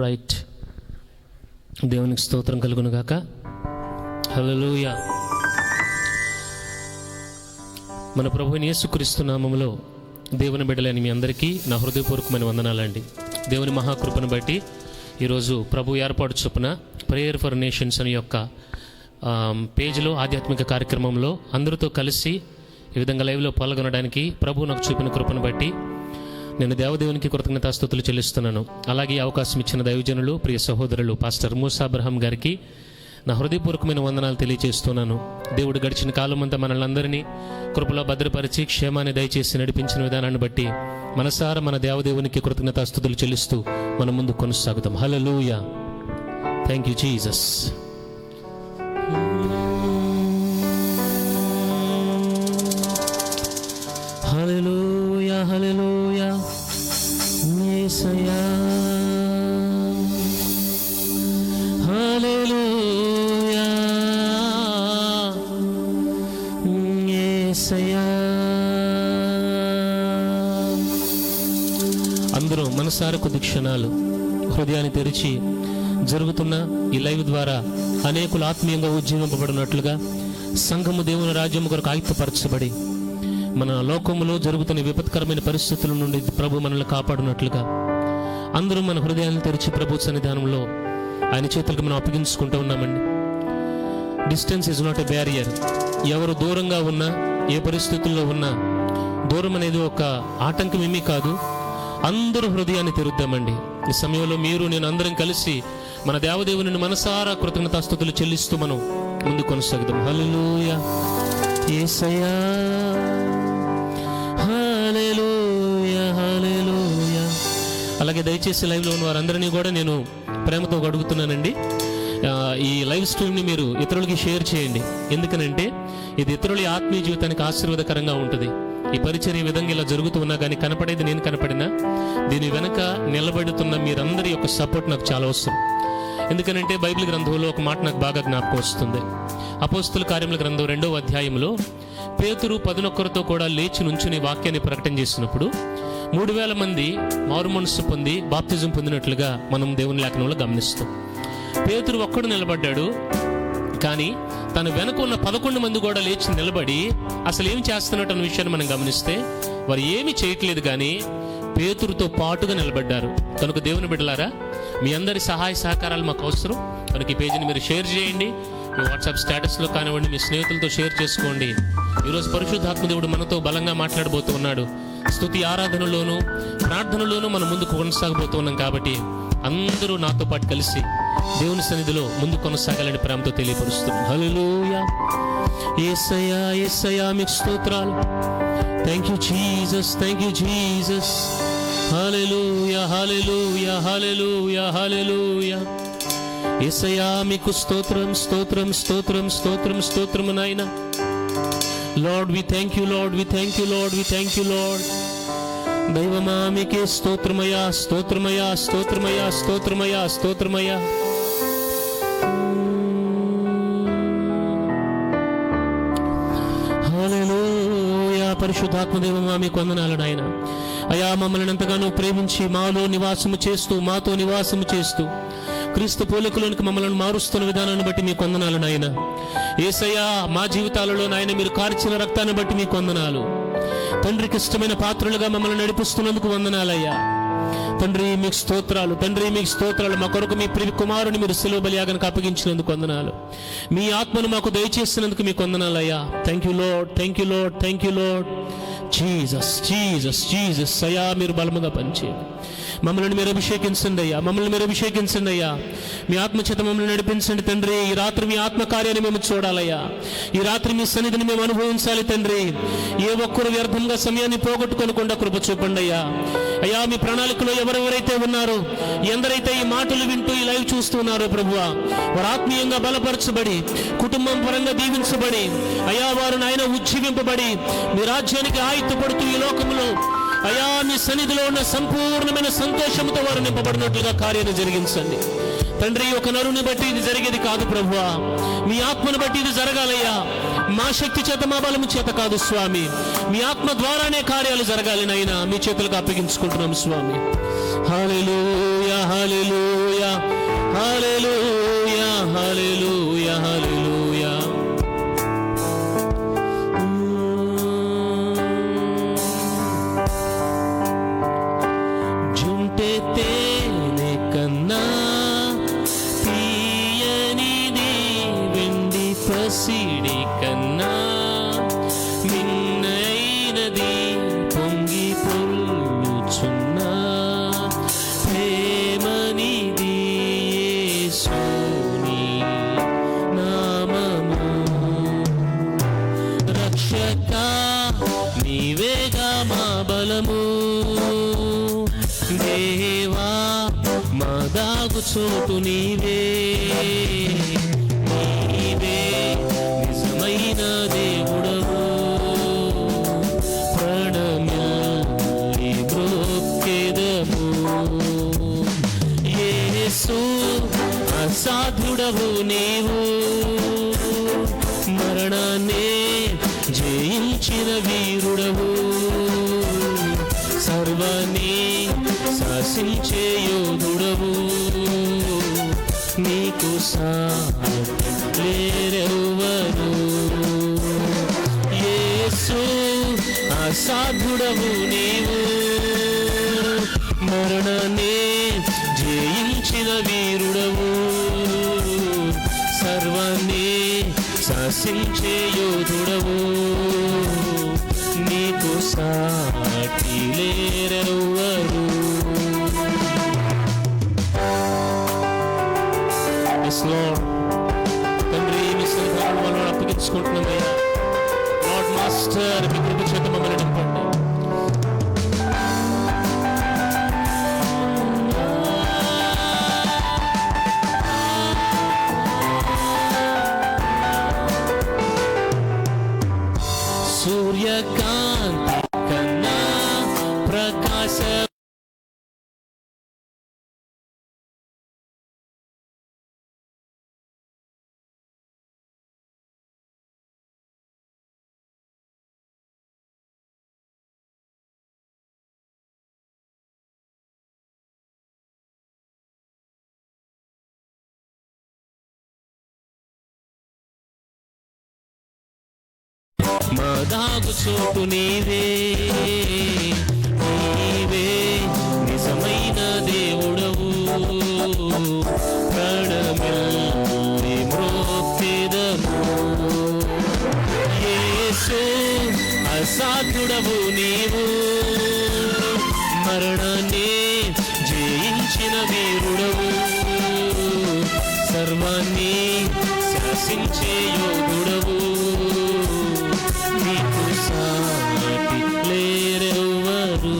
Right. దేవునికి స్తోత్రం కలుగును గాక. హల్లెలూయా. మన ప్రభువైన యేసుక్రీస్తు నామములో దేవుని బిడ్డలైన మీ అందరికీ నా హృదయపూర్వకమైన వందనాలండి. దేవుని మహాకృపను బట్టి ఈరోజు ప్రభు ఏర్పాటు చొప్పున ప్రేయర్ ఫర్ నేషన్స్ అనే యొక్క పేజ్లో ఆధ్యాత్మిక కార్యక్రమంలో అందరితో కలిసి ఈ విధంగా లైవ్లో పాల్గొనడానికి ప్రభు నాకు చూపిన కృపను బట్టి నేను దేవదేవునికి కృతజ్ఞతాస్తుతులు చెల్లిస్తున్నాను. అలాగే అవకాశం ఇచ్చిన దైవజనులు, ప్రియ సహోదరులు పాస్టర్ మూసా అబ్రహాం గారికి నా హృదయపూర్వకమైన వందనాలు తెలియజేస్తున్నాను. దేవుడు గడిచిన కాలం అంతా మనల్ని కృపలో భద్రపరిచి క్షేమాన్ని దయచేసి నడిపించిన విధానాన్ని బట్టి మనసారా మన దేవదేవునికి కృతజ్ఞతాస్తుతులు చెల్లిస్తూ మనం ముందు కొనసాగుతాం. Hallelujah. Thank you Jesus. Hallelujah, hallelujah. యేసయ్యా, హల్లెలూయా, యేసయ్యా. అందరూ మనసారా కొద్ది క్షణాలు హృదయాన్ని తెరిచి జరుగుతున్న ఈ లైవ్ ద్వారా అనేకులు ఆత్మీయంగా ఉజ్జీవింపబడినట్లుగా సంఘము దేవుని రాజ్యము కొరకు ఆయుక్తపరచబడి మన లోకములో జరుగుతున్న విపత్కరమైన పరిస్థితుల నుండి ప్రభు మనల్ని కాపాడినట్లుగా అందరూ మన హృదయాన్ని తెరిచి ప్రభు సన్నిధానంలో ఆయన చేతులకు మనం అప్పగించుకుంటూ ఉన్నామండి. Distance is not a barrier. ఎవరు దూరంగా ఉన్నా, ఏ పరిస్థితుల్లో ఉన్నా, దూరం అనేది ఒక ఆటంకం ఏమీ కాదు. అందరూ హృదయాన్ని తెరుద్దామండి. ఈ సమయంలో మీరు నేను అందరం కలిసి మన దేవదేవుని మనసారా కృతజ్ఞతాస్తుతులు చెల్లిస్తూ మనం ముందు కొనసాగుదాం. హల్లెలూయా, యేసయ్యా, హల్లెలూయా, హల్లెలూయా. అలాగే దయచేసి లైవ్లో ఉన్న వారందరినీ కూడా నేను ప్రేమతో అడుగుతున్నానండి, ఈ లైవ్ స్ట్రీమ్ని మీరు ఇతరులకి షేర్ చేయండి. ఎందుకనంటే ఇది ఇతరుల ఆత్మీయ జీవితానికి ఆశీర్వాదకరంగా ఉంటుంది. ఈ పరిచర్య విధంగా ఇలా జరుగుతూ ఉన్నా కానీ కనపడేది నేను కనపడినా దీని వెనక నిలబడుతున్న మీరందరి యొక్క సపోర్ట్ నాకు చాలా అవసరం. ఎందుకనంటే బైబిల్ గ్రంథంలో ఒక మాట నాకు బాగా జ్ఞాపకం వస్తుంది. అపోస్తుల కార్యముల గ్రంథం 2వ అధ్యాయంలో పేతురు 11తో కూడా లేచి నుంచుని వాక్యాన్ని ప్రకటన చేసినప్పుడు 3000 మంది మారు మనస్సు పొంది బాప్తిజం పొందినట్లుగా మనం దేవుని లేఖనంలో గమనిస్తాం. పేతురు ఒక్కడు నిలబడ్డాడు, కానీ తన వెనక ఉన్న 11 మంది కూడా లేచి నిలబడి అసలు ఏం చేస్తున్నట్టు అన్న విషయాన్ని మనం గమనిస్తే వారు ఏమి చేయట్లేదు, కానీ పేతురుతో పాటుగా నిలబడ్డారు. కనుక దేవుని బిడ్డలారా, మీ అందరి సహాయ సహకారాలు మాకు అవసరం. కనుక ఈ పేజీని మీరు షేర్ చేయండి, మీ వాట్సాప్ స్టేటస్లో కానివ్వండి, మీ స్నేహితులతో షేర్ చేసుకోండి. ఈరోజు పరిశుద్ధాత్మ దేవుడు మనతో బలంగా మాట్లాడబోతూ ఉన్నాడు. స్తుతి ఆరాధనలోను ప్రార్థనలోనూ మనం ముందుకు కొనసాగబోతున్నాం. కాబట్టి అందరూ నాతో పాటు కలిసి దేవుని సన్నిధిలో ముందు కొనసాగాలని ప్రేమతో తెలియపరుస్తున్నాం. హల్లెలూయా, యేసయ్యా, యేసయ్యా మీకు స్తోత్రాలు. Thank you Jesus, thank you Jesus. Hallelujah, hallelujah, hallelujah, hallelujah. యేసయ్యా మీకు స్తోత్రం, స్తోత్రం, స్తోత్రం, స్తోత్రం, స్తోత్రం నాయనా. Lord we thank you, Lord we thank you, Lord we thank you, Lord. దైవమా మీకే స్తోత్రమయ్యా, స్తోత్రమయ్యా, స్తోత్రమయ్యా, స్తోత్రమయ్యా, స్తోత్రమయ్యా. హల్లెలూయా. పరిశుద్ధాత్మ దైవమా మీకు వందనాలు నాయన. అయా మమ్మల్ని ఎంతగానో ప్రేమించి మాలో నివాసము చేస్తూ, మాతో నివాసము చేస్తూ క్రీస్తు పోలికలోనికి మమ్మల్ని మారుస్తున్న విధానాన్ని బట్టి మీకు వందనాలు నాయన. యేసయ్యా, మా జీవితాలలో నాయన మీరు కార్చిన రక్తాన్ని బట్టి మీకు వందనాలు. తండ్రికి ఇష్టమైన పాత్రలుగా మమ్మల్ని నడిపిస్తున్నందుకు వందనాలయ్యా. తండ్రి మీకు స్తోత్రాలు, తండ్రి మీకు స్తోత్రాలు. మా కొరకు మీ ప్రియ కుమారుని మీరు శిలువ బలియాగానికి అప్పగించినందుకు వందనాలు. మీ ఆత్మను మాకు దయచేసినందుకు మీకు వందనాలయ్యా. Thank you Lord, thank you Lord, thank you lord. Jesus, Jesus, Jesus. అయ్యా మీరు బలముగా పనిచేయండి. మమ్మల్ని మీరు అభిషేకించండి అయ్యా, మమ్మల్ని మీరు అభిషేకించండి అయ్యా. మీ ఆత్మచేత మమ్మల్ని నడిపించండి తండ్రి. ఈ రాత్రి మీ ఆత్మకార్యాన్ని మేము చూడాలయ్యా. ఈ రాత్రి మీ సన్నిధిని మేము అనుభవించాలి తండ్రి. ఏ ఒక్కరు వ్యర్థంగా సమయాన్ని పోగొట్టుకోనకుండా కృప చూపండి అయ్యా. అయ్యా మీ ప్రణాళికలో ఎవరెవరైతే ఉన్నారో, ఎందరైతే ఈ మాటలు వింటూ ఈ లైవ్ చూస్తున్నారో ప్రభువా, వారు ఆత్మీయంగా బలపరచబడి, కుటుంబం పరంగా దీవించబడి, అయ్యా వారు నాయన ఉజ్జీవింపబడి మీ రాజ్యానికి ఆయుత్తపడుతూ ఈ లోకంలో అయా మీ సన్నిధిలో ఉన్న సంపూర్ణమైన సంతోషంతో వారు నింపబడినట్లుగా కార్యాన్ని జరిగించండి తండ్రి. ఒక నరుని బట్టి ఇది జరిగేది కాదు ప్రభువా, మీ ఆత్మను బట్టి ఇది జరగాలయ్యా. మా శక్తి చేత మా బలము చేత కాదు స్వామి, మీ ఆత్మ ద్వారానే కార్యాలు జరగాలి నైనా. మీ చేతులకు అప్పగించుకుంటున్నాం స్వామి. హల్లెలూయా హల్లెలూయా హల్లెలూయా హల్లెలూయా హల్లెలూయా. జుంటె తేనె కన్నా తీయనిది, వెండి పసిడి కన్నా మిన్నైనది, పొంగి పొల్లుచున్నా ప్రేమనిది యేసుని నామము. రక్షక నీవేగా మా బలము, దేవా మా దాగు చోటు నీవే. నీవే నిజమైన దేవుడవు, ప్రణమిల్లి బ్రోక్కెదము. యేసు అసాధ్యుడవు నీవు, మరణాన్నే జయించిన వీరుడవు. సర్వాన్ని శాసించే యోధుడవు, నీకు సాటి లేరెవ్వరు. యేసు అసాధ్యుడవు నీవు, మరణాన్నే జయించిన వీరుడవు. సర్వాన్ని శాసించే యోధుడవు, నీకు సాటి లేరెవ్వరు. Yes, Lord. తండ్రి మీ సన్నిధానం వల్ల అప్పగించుకుంటున్నామయ్యా. లార్డ్ మాస్టర్, మీ కృప చేత మమ్మల్ని నింపండి. సూర్యకాంతి కన్నా ప్రకాశ మా దాగు చోటు నీవే. నీవే నిజమైన దేవుడవు, ప్రణమిల్లి మ్రోక్కెదము. యేసు అసాధ్యుడవు నీవు, మరణాన్నే జయించిన వీరుడవు. సర్వాన్ని శాసించే యోధుడవు, నీకు సాటి లేరెవ్వరు.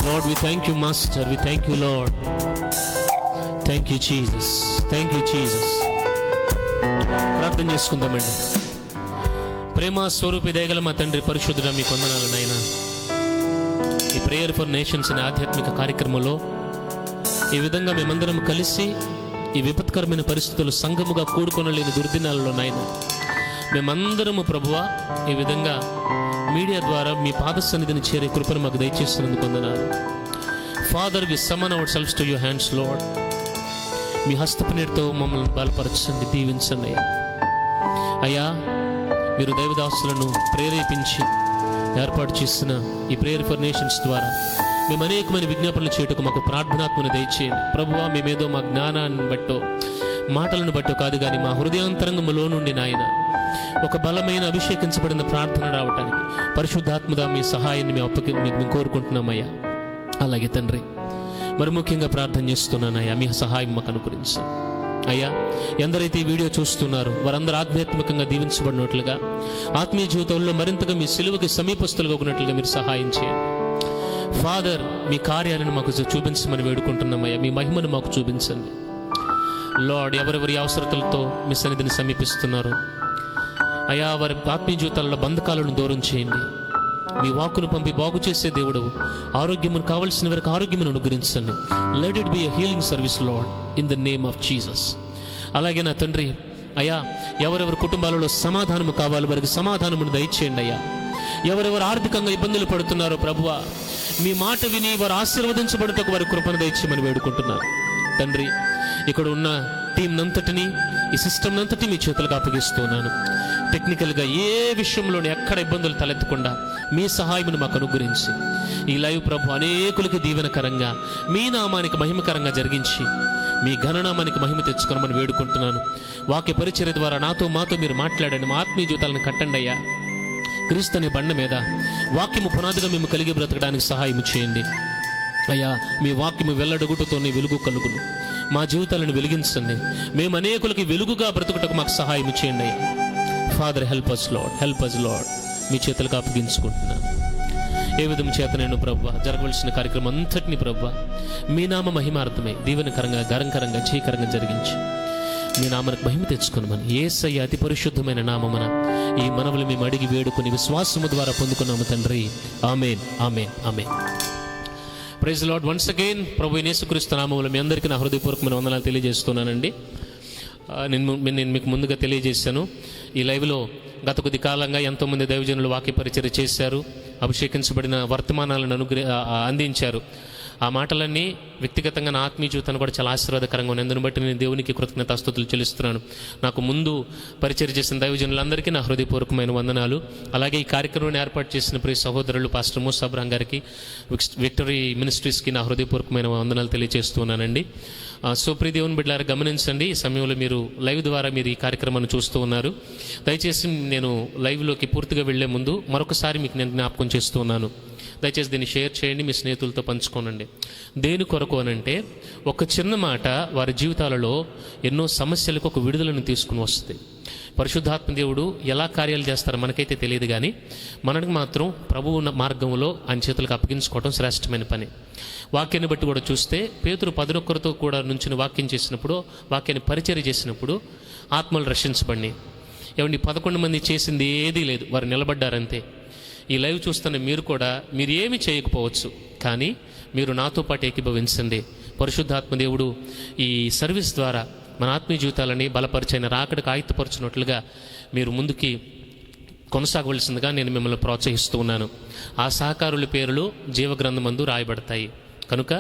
Lord, we thank you, Master. We thank you, Lord. Thank you, Jesus. Thank you, Jesus. ప్రార్థన చేసుకుందామండి. ప్రేమ స్వరూపి దయగల మా తండ్రి పరిశుద్ధుడా, మీ వందనాలు నాయనా. ఈ ప్రేయర్ ఫర్ నేషన్స్ అనే ఆధ్యాత్మిక కార్యక్రమంలో ఈ విధంగా మేమందరం కలిసి ఈ విపత్కరమైన పరిస్థితులు సంఘముగా కూడుకొనలేని దుర్దినాలలో నాయన మేమందరము ప్రభువా ఈ విధంగా మీడియా ద్వారా మీ పాద సన్నిధిని చేరే కృపను మాకు దయచేస్తున్నందుకు వందనాలు. Father, we summon ourselves to your hands Lord. మీ హస్తపనీటితో మమ్మల్ని బలపరచండి, దీవించండి అయ్యా. అయ్యా, మీరు దైవదాసులను ప్రేరేపించి ఏర్పాటు చేసిన ఈ ప్రేయర్ ఫర్ నేషన్స్ ద్వారా మేము అనేకమైన విజ్ఞాపనలు చేయటకు మాకు ప్రార్థనాత్మను దయచేయండి ప్రభువా. మేమేదో మా జ్ఞానాన్ని బట్టో మాటలను బట్టో కాదు, కానీ మా హృదయాంతరంగంలో నుండి నాయన ఒక బలమైన అభిషేకించబడిన ప్రార్థన రావటానికి పరిశుద్ధాత్మగా మీ సహాయాన్ని మేము కోరుకుంటున్నామయ్యా. అలాగే తండ్రి, మరి ముఖ్యంగా ప్రార్థన చేస్తున్నానయ్యా, మీ సహాయం మాకు అనుగ్రహించండి అయ్యా. ఎందరైతే ఈ వీడియో చూస్తున్నారో వారందరూ ఆధ్యాత్మికంగా దీవించబడినట్లుగా, ఆత్మీయ జీవితంలో మరింతగా మీ సిలువకి సమీపస్తులుగా ఉన్నట్లుగా మీరు సహాయం చేయండి ఫాదర్. మీ కార్యాలను మాకు చూపించమని వేడుకుంటున్నామయ్యా. మీ మహిమను మాకు చూపించండి లార్డ్. ఎవరెవరి అవసరతలతో మీ సన్నిధిని సమీపిస్తున్నారు అయ్యా, వారి ఆత్మీయ జీవితాల్లో బంధకాలను దూరం చేయండి. మీ వాక్కును పంపి బాగు చేసే దేవుడు, ఆరోగ్యమును కావలసిన వారికి ఆరోగ్యమును అనుగ్రహించండి. Let it be a healing service lord, in the name of Jesus. అలాగే నా తండ్రి అయ్యా, ఎవరెవరి కుటుంబాలలో సమాధానము కావాలి వారికి సమాధానమును దయచేయండి అయ్యా. ఎవరెవరు ఆర్థికంగా ఇబ్బందులు పడుతున్నారో ప్రభువా, మీ మాట విని వారు ఆశీర్వదించబడుటకు వారి కృపను దయచేయమని వేడుకుంటున్నాను తండ్రి. ఇక్కడ ఉన్న టీం నంతటిని, ఈ సిస్టమ్ నంతటి మీ చేతులకు అప్పగిస్తున్నాను. టెక్నికల్గా ఏ విషయంలోనే ఎక్కడ ఇబ్బందులు తలెత్తకుండా మీ సహాయమును మాకు అనుగ్రహించి ఈ లైవ్ ప్రభు అనేకులకి దీవెనకరంగా, మీ నామానికి మహిమకరంగా జరిగించి మీ ఘననామానికి మహిమ తెచ్చుకోమని వేడుకుంటున్నాను. వాక్య పరిచర్య ద్వారా నాతో మాతో మీరు మాట్లాడండి. మా ఆత్మీయ జీవితాలను కట్టండి అయ్యా. క్రీస్తు అనే బండ మీద వాక్యము పునాదిగా మేము కలిగి బ్రతకడానికి సహాయం చేయండి అయ్యా. మీ వాక్యము వెల్లడగుటతోనే వెలుగు కలుగును. మా జీవితాలను వెలిగించండి. మేము అనేకులకి వెలుగుగా బ్రతుకుటకు మాకు సహాయం చేయండి అయ్యా. Father help us Lord, help us Lord. మీ చేతులకు అప్పగించుకుంటున్నాను. ఏ విధం చేత నేను ప్రభువా జరగవలసిన కార్యక్రమం అంతటిని ప్రభువా మీ నామ మహిమార్థమై దీవెనకరంగా, గరంకరంగా, జయకరంగా జరిగించి మీ నామానికి మహిమ తెచ్చుకున్నామని యేసయ్య అతి పరిశుద్ధమైన నామమున ఈ మనవులు మేము అడిగి వేడుకొని విశ్వాసము ద్వారా పొందుకున్నాము తండ్రి. ఆమేన్, ఆమేన్, ఆమేన్. Praise Lord. వన్స్ అగైన్ ప్రభు యేసుక్రీస్తు నామములో మీ అందరికీ నా హృదయపూర్వకమైన వందనాలు తెలియజేస్తున్నానండి. నేను మీకు ముందుగా తెలియజేశాను, ఈ లైవ్లో గత కొద్ది కాలంగా ఎంతోమంది దైవజనులు వాక్య పరిచర్య చేశారు, అభిషేకించబడిన వర్తమానాలను అందించారు. ఆ మాటలన్నీ వ్యక్తిగతంగా నా ఆత్మీయ జీవితాన్ని కూడా చాలా ఆశీర్వాదకరంగా ఉన్నాయి. అందుని బట్టి నేను దేవునికి కృతజ్ఞతాస్తుతులు చెల్లిస్తున్నాను. నాకు ముందు పరిచర్య చేసిన దైవజనులందరికీ నా హృదయపూర్వకమైన వందనాలు. అలాగే ఈ కార్యక్రమాన్ని ఏర్పాటు చేసిన ప్రియ సహోదరులు పాస్టర్ మూసా అబ్రహాం గారికి, విక్టరీ మినిస్ట్రీస్కి నా హృదయపూర్వకమైన వందనాలు తెలియజేస్తున్నానండి. సో ప్రియ దేవుని బిడ్డలారా, గమనించండి, ఈ సమయంలో మీరు లైవ్ ద్వారా మీరు ఈ కార్యక్రమాన్ని చూస్తూ ఉన్నారు. దయచేసి నేను లైవ్లోకి పూర్తిగా వెళ్లే ముందు మరొకసారి మీకు నేను జ్ఞాపకం చేస్తూ ఉన్నాను. దయచేసి దీన్ని షేర్ చేయండి, మీ స్నేహితులతో పంచుకోనండి. దేని కొరకు అనంటే, ఒక చిన్న మాట వారి జీవితాలలో ఎన్నో సమస్యలకు ఒక విడుదలను తీసుకుని వస్తుంది. పరిశుద్ధాత్మ దేవుడు ఎలా కార్యాలు చేస్తారో మనకైతే తెలియదు, కానీ మనకు మాత్రం ప్రభువు మార్గంలో ఆయన చేతులకు అప్పగించుకోవడం శ్రేష్టమైన పని. వాక్యాన్ని బట్టి కూడా చూస్తే పేతురు 11 కూడా నుంచిన వాక్యం చేసినప్పుడు, వాక్యాన్ని పరిచర్య చేసినప్పుడు ఆత్మలు రక్షించబడి. ఏమండి, 11 మంది చేసింది ఏదీ లేదు, వారు నిలబడ్డారంతే. ఈ లైవ్ చూస్తున్న మీరు కూడా మీరు ఏమి చేయకపోవచ్చు, కానీ మీరు నాతో పాటు ఏకీభవించండి. పరిశుద్ధాత్మ దేవుడు ఈ సర్వీస్ ద్వారా మన ఆత్మీయ జీవితాలని బలపరిచైన రాకడకు ఆయుత్తపరచినట్లుగా మీరు ముందుకి కొనసాగవలసిందిగా నేను మిమ్మల్ని ప్రోత్సహిస్తూ ఉన్నాను. ఆ సహకారుల పేర్లు జీవగ్రంథమందు రాయబడతాయి. కనుక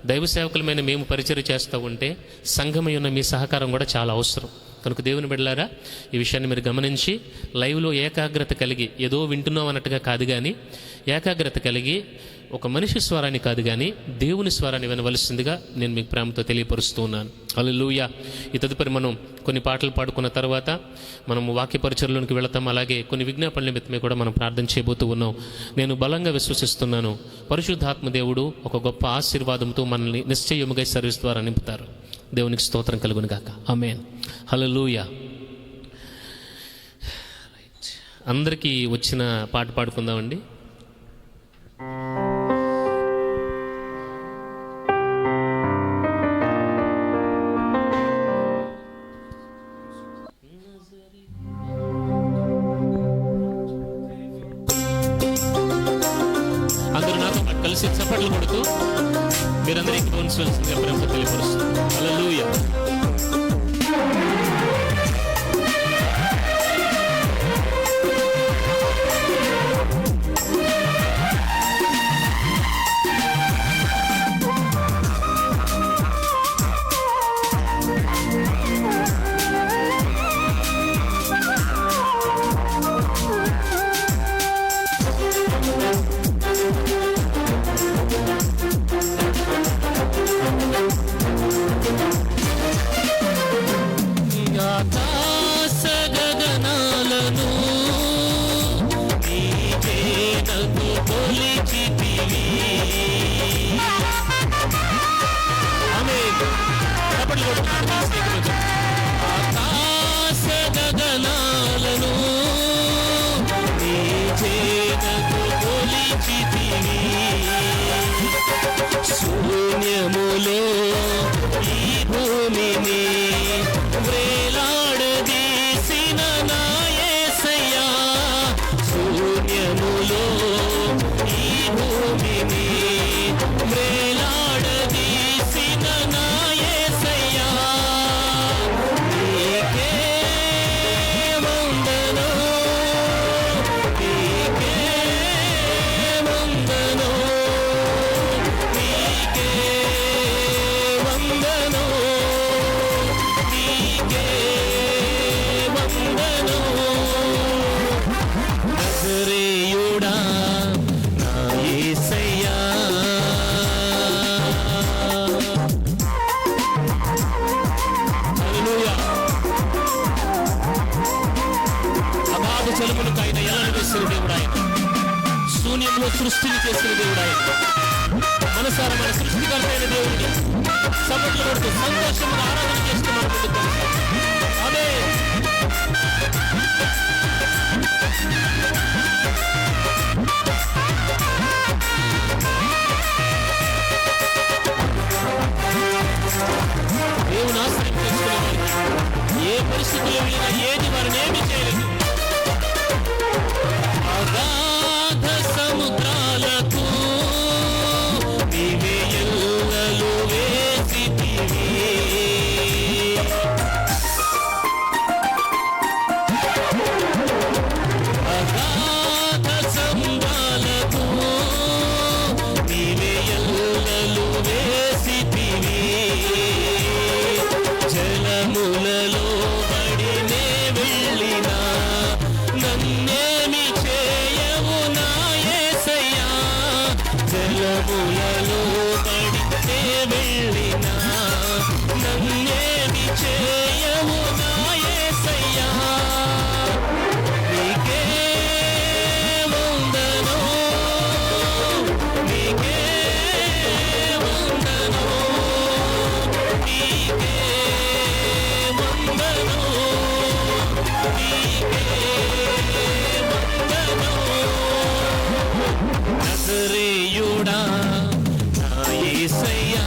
దైవ సేవకులమైన మేము పరిచర్య చేస్తూ ఉంటే సంఘమై ఉన్న మీ సహకారం కూడా చాలా అవసరం. కనుక దేవుని బిడ్డలారా, ఈ విషయాన్ని మీరు గమనించి లైవ్లో ఏకాగ్రత కలిగి, ఏదో వింటున్నాం అన్నట్టుగా కాదు, కానీ ఏకాగ్రత కలిగి ఒక మనిషి స్వరాన్ని కాదు కానీ దేవుని స్వరాన్ని వినవలసిందిగా నేను మీకు ప్రేమతో తెలియపరుస్తూ ఉన్నాను. హల్లెలూయా. ఈ తదుపరి మనం కొన్ని పాటలు పాడుకున్న తర్వాత మనం వాక్య పరిచర్యలోనికి వెళతాం. అలాగే కొన్ని విజ్ఞాపనల నిమిత్తమే కూడా మనం ప్రార్థన చేయబోతూ ఉన్నాం. నేను బలంగా విశ్వసిస్తున్నాను, పరిశుద్ధాత్మ దేవుడు ఒక గొప్ప ఆశీర్వాదంతో మనల్ని నిశ్చయముగా సర్వీస్ ద్వారా నింపుతారు. దేవునికి స్తోత్రం కలుగును గాక. ఆమేన్. హల్లెలూయా. అందరికీ వచ్చిన పాట పాడుకుందామండి. అందరూ నాతో పాటు కలిసి చప్పట్లు కొడుతూ మీరందరికీ పోన్సవలసిందిగా ప్రేమతో తెలియపరుస్తుంది. హల్లెలూయా. జలములకు ఆయన ఎలను వేసిన దేవుడు ఆయన. శూన్యంలో సృష్టిని చేసిన దేవుడు ఆయన. మనసారా మన సృష్టికర్త అయిన దేవుడిని సభలో కొడుతూ సంతోషంగా ఆరాధన చేస్తూ మనం ముందుకు ఆమేన్. దేవుని ఆశ్రయం చేసుకునే వారికి ఏ పరిస్థితుల్లో వెళ్ళినా ఏది వారిని ఏమీ చేయలేదు. అగాధ సముద్రాలకు నీవే ఎల్లలు వేసితివి. అగాధ సముద్రాలకు నీవే ఎల్లలు వేసితివి. జలములలో బడినే వెళ్ళినా నన్నేమి చేయవు నా యేసయ్యా. జలములలో బడినే వెళ్ళినా నన్నేమి చేయవు నా యేసయ్యా. నీకే వందనం, నీకే వందనం, నీకే వందనం, నీకే వందనం. నజరేయుడా నా యేసయ్యా.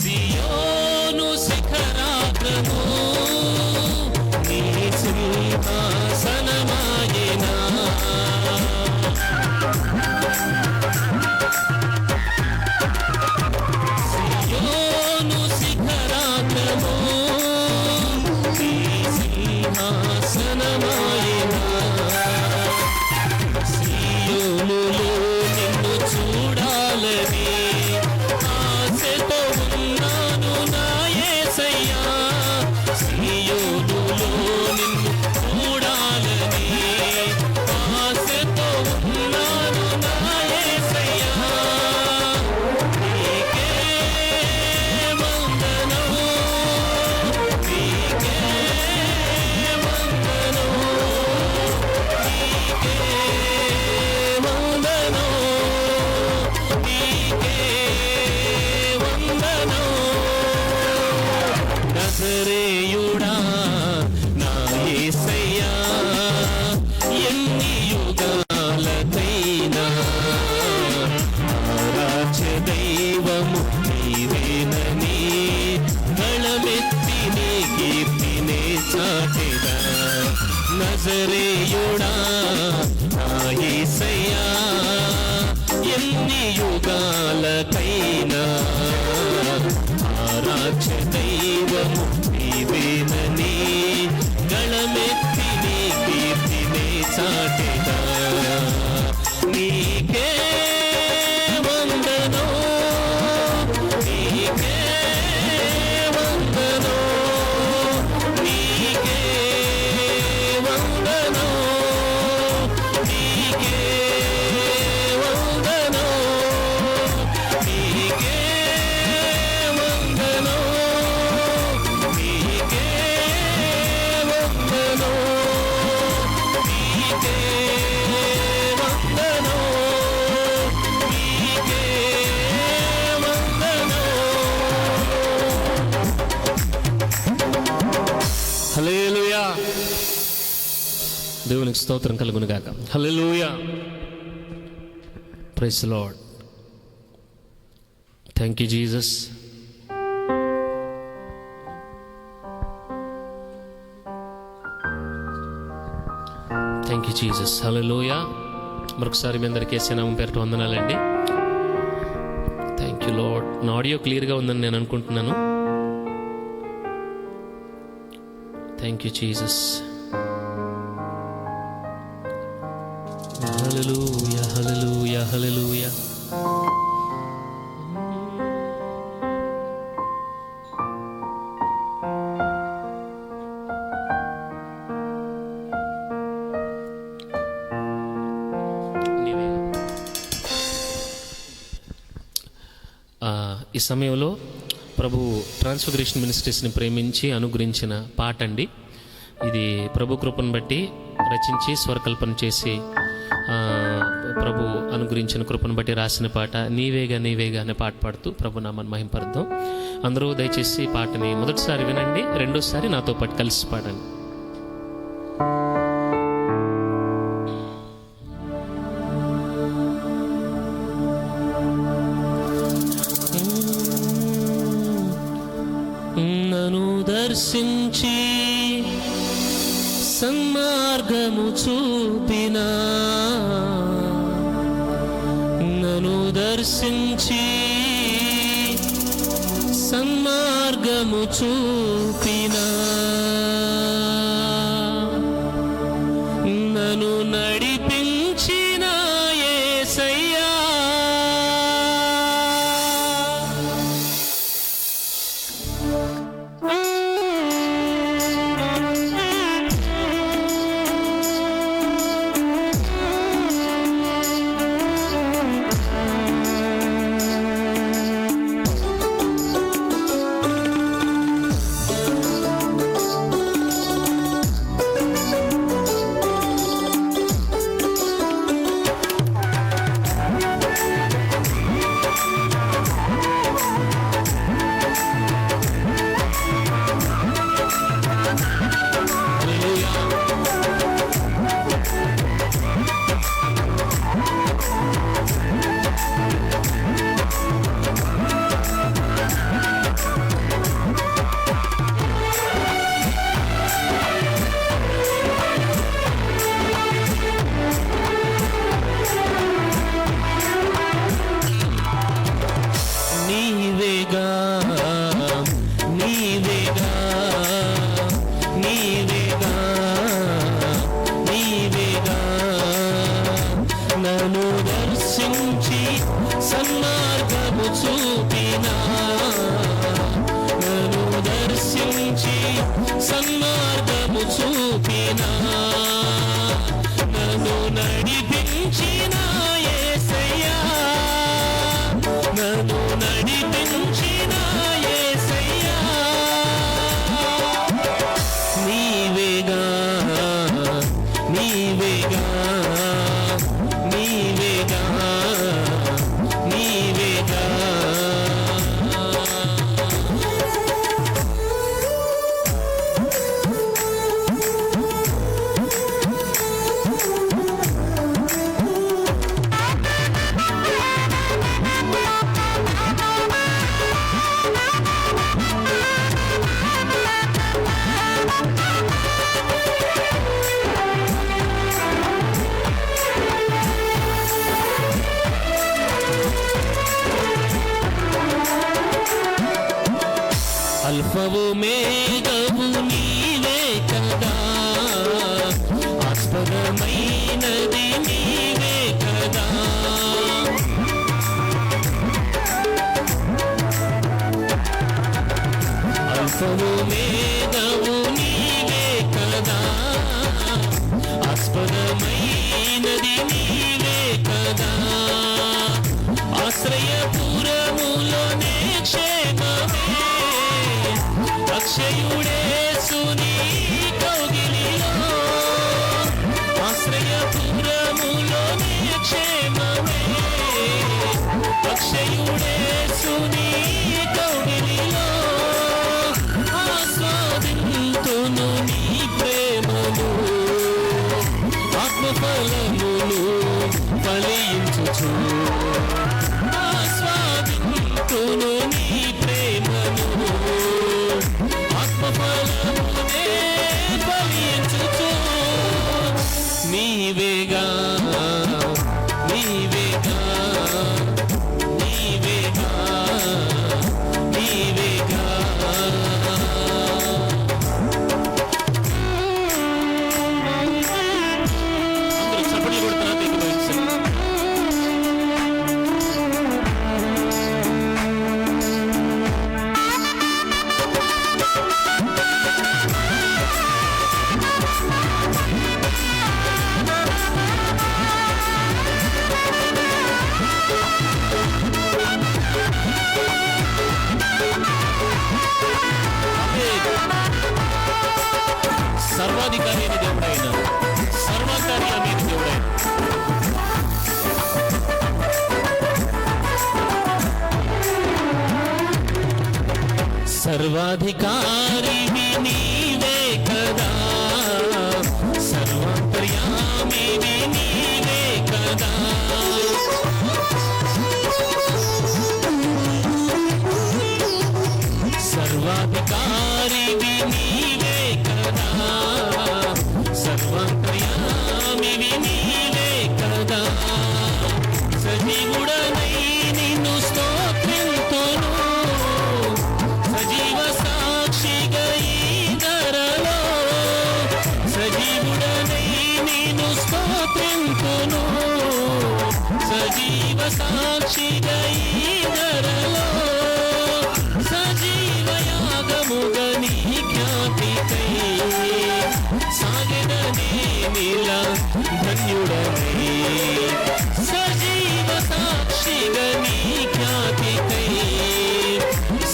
సియోను శిఖరాగ్రము నీ సింహాసనమాయెనా. సియోను శిఖరాగ్రము నీ సింహాసనమాయెనా. సియోనులో నిన్ను చూడాలని ఆశతో ఉన్నాను నా యేసయ్యా. సియోనులో నిన్ను చూడాలని ఆశతో ఉన్నాను నా యేసయ్యా. నీకే వందనం, నీకే వందనం, నీకే వందనం, నీకే వందనం. నజరేయుడా నా యేసయ్యా. ఎన్ని యుగాలకైనా ఆరాధ్య దైవము నీవేనని గళమెత్తి నీ కీర్తినే చాటెదా. నజరేయుడా నా యేసయ్యా. ఎన్ని యుగాలకైనా ఆరాధ్య దైవము నీవేనని గళమెత్తి నీ కీర్తినే చాటెదా. నీకే వందనం, నీకే వందనం, నీకే వందనం, నీకే వందనం, నీకే వందనం, నీకే వందనం, నీకే వందనం, నీకే వందనం. హల్లెలూయా. దేవునికి స్తోత్రం కలుగును గాక. Hallelujah. Praise the Lord. Thank you Jesus. Thank you Jesus. Hallelujah. మరొకసారి మీ అందరికీ యేసు నామం పేరిట వందనాలండి. Thank you Lord. నా ఆడియో క్లియర్గా ఉందని నేను అనుకుంటున్నాను. Thank you Jesus. Hallelujah hallelujah hallelujah. ఈ సమయంలో ప్రభు ట్రాన్స్ఫిగరేషన్ మినిస్ట్రీస్ని ప్రేమించి అనుగ్రహించిన పాట అండి. ఇది ప్రభు కృపను బట్టి రచించి స్వరకల్పన చేసి ప్రభు అనుగ్రహించిన కృపను బట్టి రాసిన పాట. నీవేగా నీవేగా అనే పాట పాడుతూ ప్రభు నామాన్ని మహింపరుద్దాం. అందరూ దయచేసి పాటని మొదటిసారి వినండి, రెండోసారి నాతో పాటు కలిసి పాడండి. నన్ను దర్శించి సన్మార్గము చూపినా, నన్ను దర్శించి సన్మార్గము చూపినా, నన్ను నడిపించిన యేసయ్యా, నీవేగా నీవేగా నీవేగా నీవేగా, నన్ను దర్శించి సన్మార్గము చూపినా, నన్ను దర్శించి సన్మార్గము చూపినా, నన్ను నడిపించిన యేసయ్యా, నన్ను నడిపించిన యేసయ్యా, నీవేగా నీవేగా నీవేగా నీవేగా. అల్ఫవు మేఘవు నీవే కదా, ఆస్పదమైనది నీవే కదా, అల్ఫవు మేఘవు నీవే కదా, ఆస్పదమైనది నీవే కదా, ఆశ్రయపురములోనే క్షేమమే, అక్షయుడేసుని కౌగిలిలో, ఆశ్రయపురములోనే క్షేమమే, అక్షయుడేసుని కౌగిలిలో, ఆస్వాదింతును నీ ప్రేమను, ఆత్మఫలములు ఫలించుచు, ఆస్వాదింతును నీ ప్రేమను, ఆత్మఫలమునే ఫలించుచు, నీవేగా నీవేగా నీవేగా నీవేగా. అందరూ చప్పట్లు సర్వాధికారివి నీవే కదా, సర్వాంతర్యామివి నీవే కదా. సర్వాధికారివి నీవే కదా, సర్వాంతర్యామివి నీవే కదా. సజీవుడనై నిన్ను స్తోత్రింతును, సజీవ సాక్షిగా ఈ ధరలో. సజీవుడనై నిన్ను స్తోత్రింతును, సజీవ సాక్షిగా ఈ ధరలో. సజీవ యాగముగా నీ ఖ్యాతికై సాగెదనే నీలా ధన్యుడనై. సజీవ సాక్షిగా నీ ఖ్యాతికై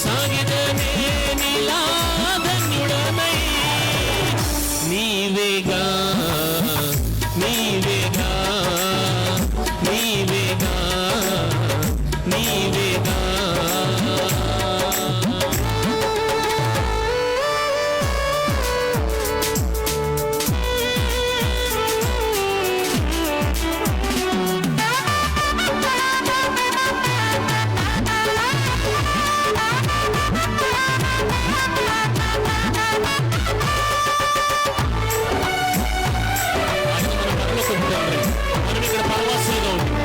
సాగెదనే నీలా ధన్యుడనై. నీవేగా నీవేగా నీవేగా నీవేగా. మనం ఇక్కడ పరవాసులుగా ఉంటాం.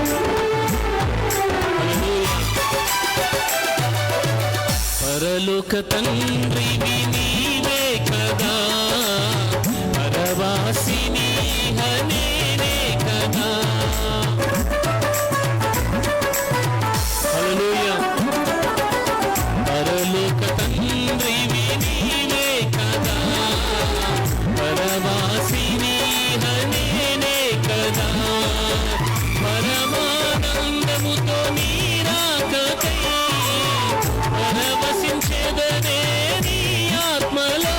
పరలోక తండ్రివి నీవే కదా, పరవాసిని నేనే కదా. హల్లెలూయా. పరలోక తండ్రివి నీవే కదా, పరవాసిని నేనే కదా. పరమానందముతో నీరాకై పరవశించెదనే నీ ఆత్మలో.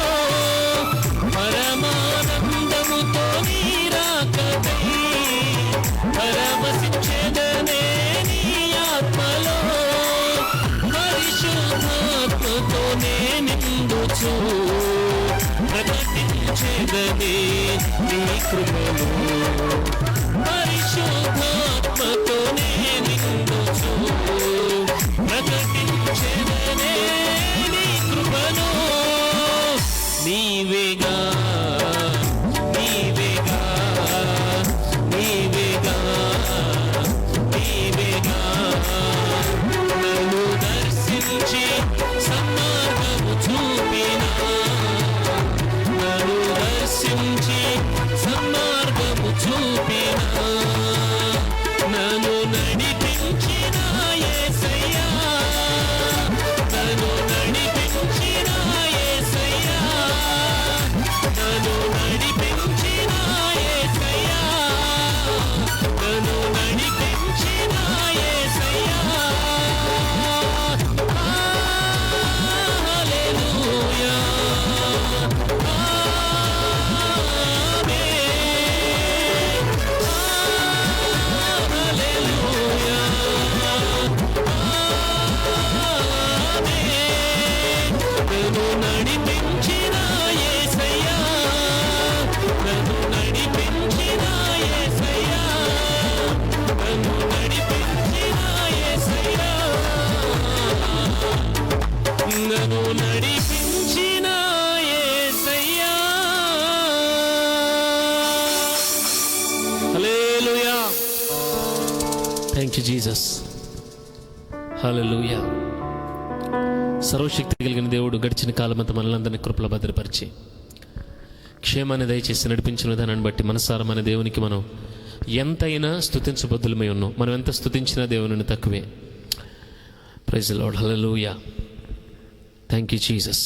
పరమానందముతో నీరాకై పరవశించెదనే నీ ఆత్మలో. పరిశుద్ధాత్మతోనే నిండుచు ప్రకటించెదనే నీ కృపను. పరిశుద్ధాత్మతోనే నిండుచు ప్రకటించెదనే నీ కృపను. నీవేగా నీవేగా నీవేగా నీవేగా. నన్ను దర్శించి సన్మార్గము చూపినా, నన్ను దర్శించి సన్మార్గము చూపినా, నన్ను నడిపించిన యేసయ్యా, నన్ను నడిపించిన యేసయ్యా, నన్ను నడిపించిన యేసయ్యా, నన్ను నడిపించిన యేసయ్యా. హల్లెలూయా. నన్ను నడిపించిన యేసయ్యా, నన్ను నడిపించిన యేసయ్యా, నన్ను నడిపించిన యేసయ్యా, నన్ను నడిపించిన యేసయ్యా. Hallelujah. Thank you Jesus. Hallelujah. సర్వశక్తి కలిగిన దేవుడు గడిచిన కాలమంతా మనలందరినీ కృపలో భద్రపరిచి క్షేమాన్ని దయచేసి నడిపించిన విధానాన్ని బట్టి మనసారా మన దేవునికి మనం ఎంతైనా స్తుతించబద్దులమై ఉన్నాం. మనం ఎంత స్తుతించినా దేవుని తక్కువే. Praise the Lord. Hallelujah. Thank you Jesus.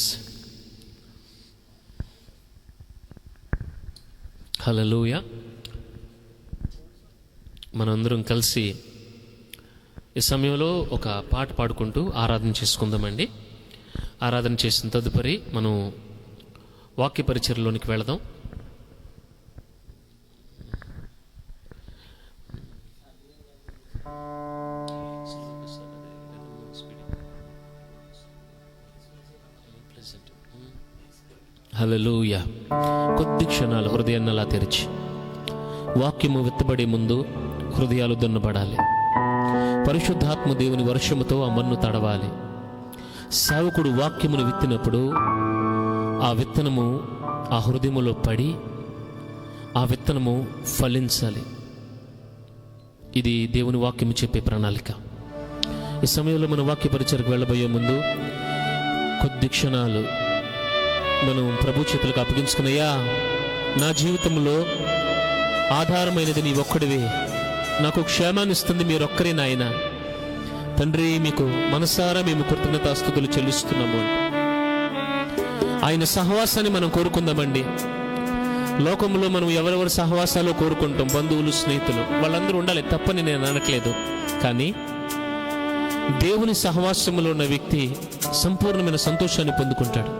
Hallelujah. మనందరం కలిసి ఈ సమయంలో ఒక పాట పాడుకుంటూ ఆరాధన చేసుకుందామండి. ఆరాధన చేసిన తదుపరి మనం వాక్య పరిచర్యలోనికి వెళదాం. హల్లెలూయా. కొద్ది క్షణాలు హృదయాన్ని అలా తెరిచి, వాక్యము విత్తబడే ముందు హృదయాలు దున్నబడాలి. పరిశుద్ధాత్మ దేవుని వర్షముతో ఆ మన్ను తడవాలి. సేవకుడు వాక్యమును విత్తినప్పుడు ఆ విత్తనము ఆ హృదయములో పడి ఆ విత్తనము ఫలించాలి. ఇది దేవుని వాక్యము చెప్పే ప్రణాళిక. ఈ సమయంలో మన వాక్య పరిచయకు వెళ్ళబోయే ముందు కొద్ది క్షణాలు మనం ప్రభు చేతులకు అప్పగించుకున్నయ్యా, నా జీవితంలో ఆధారమైనది నీ ఒక్కడివే, నాకు క్షేమాన్ని ఇస్తుంది మీరొక్కరే నాయన. తండ్రి, మీకు మనసారా మేము కృతజ్ఞతాస్తుతులు చెల్లిస్తున్నాము అంటే ఆయన సహవాసాన్ని మనం కోరుకుందామండి. లోకంలో మనం ఎవరెవరి సహవాసాలు కోరుకుంటాం, బంధువులు, స్నేహితులు, వాళ్ళందరూ ఉండాలి, తప్పని నేను అనట్లేదు. కానీ దేవుని సహవాసములో ఉన్న వ్యక్తి సంపూర్ణమైన సంతోషాన్ని పొందుకుంటాడు.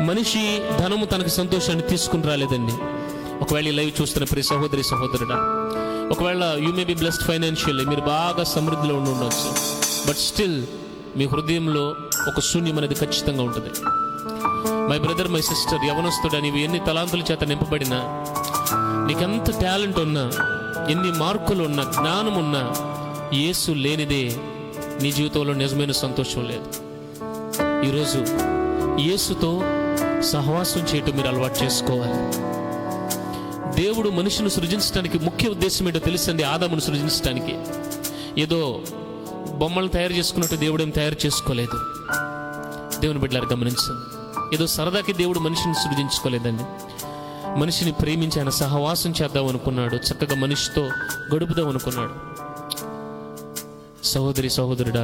మనిషి ధనము తనకు సంతోషాన్ని తీసుకుని రాలేదండి. ఒకవేళ ఈ లైవ్ చూస్తున్న ప్రియ సహోదరి సహోదరుడా, ఒకవేళ you may be blessed financially, మీరు బాగా సమృద్ధిలో ఉండవచ్చు, బట్ స్టిల్ మీ హృదయంలో ఒక శూన్యం అనేది ఖచ్చితంగా ఉంటుంది. మై బ్రదర్, మై సిస్టర్, యవనస్తుడా, నీవు ఎన్ని తలాంతుల చేత నింపబడినా, నీకెంత టాలెంట్ ఉన్నా, ఎన్ని మార్కులు ఉన్నా, జ్ఞానం ఉన్నా, యేసు లేనిదే నీ జీవితంలో నిజమైన సంతోషం లేదు. ఈరోజు యేసుతో సహవాసం చేయటం మీరు అలవాటు చేసుకోవాలి. దేవుడు మనిషిని సృజించడానికి ముఖ్య ఉద్దేశం ఏంటో తెలుసండి. ఆదామును సృజించడానికి ఏదో బొమ్మలు తయారు చేసుకున్నట్టు దేవుడు ఏం తయారు చేసుకోలేదు. దేవుని బిడ్డలారు గమనించండి, ఏదో సరదాకి దేవుడు మనిషిని సృజించుకోలేదండి. మనిషిని ప్రేమించి ఆయన సహవాసం చేద్దాం అనుకున్నాడు, చక్కగా మనిషితో గడుపుదాం అనుకున్నాడు. సహోదరి సహోదరుడా,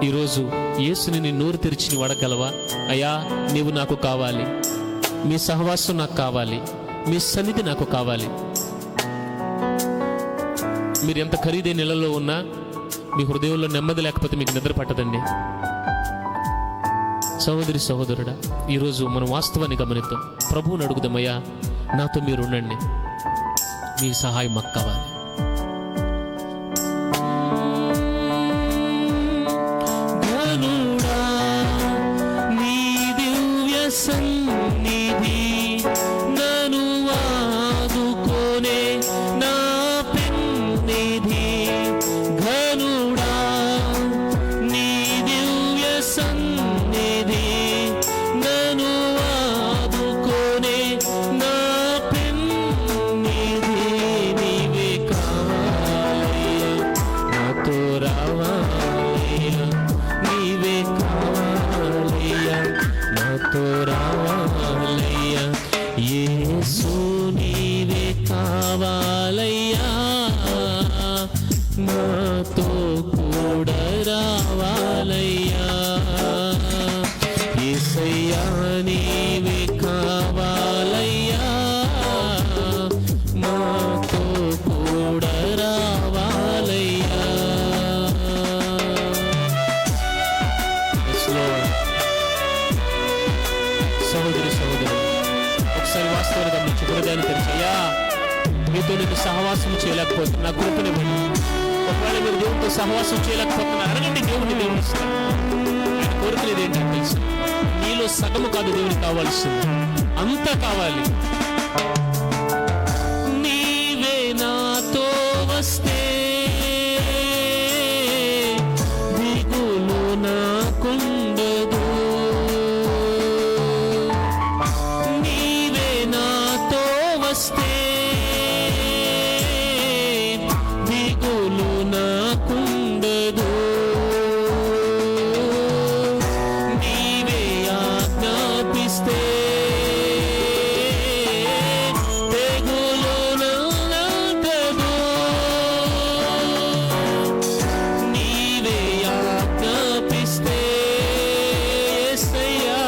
ఈరోజు యేసుని నీ నోరు తెరిచి నీవు అడగలవా? అయ్యా, నీవు నాకు కావాలి, మీ సహవాసం నాకు కావాలి, మీ సన్నిధి నాకు కావాలి. మీరు ఎంత ఖరీదైన నెలలో ఉన్నా మీ హృదయంలో నెమ్మది లేకపోతే మీకు నిద్ర పట్టదండి. సహోదరి సహోదరుడా, ఈరోజు మనం వాస్తవాన్ని గమనిద్దాం. ప్రభువుని అడుగుదామయ్యా, నాతో మీరు ఉండండి, మీ సహాయం మాకు కావాలి. సన్నిధి నను ఆదుకోనే నా పెన్నిధి, ఘనుడా నీ దివ్య సన్నిధి నను ఆదుకోనే నా పెన్నిధి. నీవే కావాలయ్యా, నాతో రావాలయ్యా, నీవే కావాలయ్యా, నాతో రావాలయ్యా. యేసు నీవే కావాలయ్యా, నాతో కూడా రావాలయ్యా. యేసయ్యా నీవే కావాలయ్యా, నాతో కూడా రావాలయ్యా. సహోదరి సహోదరు, ఒకసారి వాస్తవాన్ని గమనించి హృదయాన్ని తెరిచయ్యా, మీతో నేను సహవాసం చేయలేకపోతున్నా, నా కృపనివ్వండి. ఒకవేళ మీరు దేవునితో సహవాసం చేయలేకపోతున్నా అడగండి, దేవుని ఇస్తాను. ఆయన కోరుకునేది ఏంటంటే తెలుసు, నీలో సగము కాదు దేవునికి కావాల్సింది, అంతా కావాలి. నీవే నాతో వస్తే దిగులు నాకుండదు, నీవే నాతో వస్తే దిగులు నాకుండదు, నీవే ఆజ్ఞాపిస్తే తెగులు నాంతదు, నీవే ఆజ్ఞాపిస్తే యేసయ్యా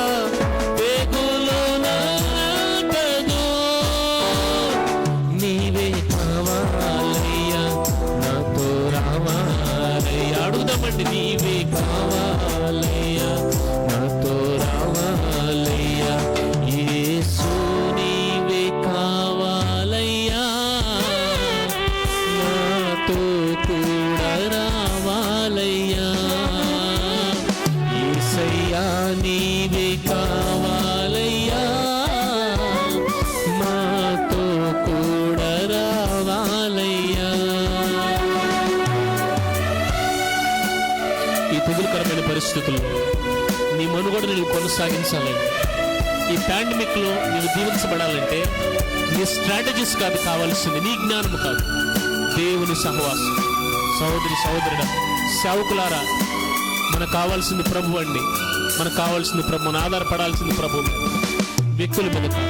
తెగులు నాంతదు. నీవే కావాలయ్యా, నాతో రావాలయ్యా. అడుగుదామండి, నీవే కావాలయ్యా, నాతో రావాలయ్యా. యేసు నీవే కావాలయ్యా, నాతో కూడా రావాలయ్యా. యేసయ్యా నీవే కావాలయ్యా, పరిస్థితుల్లో నీ మనుగడను నీవు కొనసాగించాలంటే, ఈ పాండమిక్లో నీవు దీవించబడాలంటే నీ స్ట్రాటజీస్ కాదు కావాల్సింది, నీ జ్ఞానము కాదు, దేవుని సహవాసం. సహోదరి సహోదరుడా, సేవకులారా, మనకు కావాల్సింది ప్రభు అండి. మనకు కావాల్సింది ప్రభు, మన ఆధారపడాల్సింది ప్రభు, వ్యక్తుల మీద కాదు.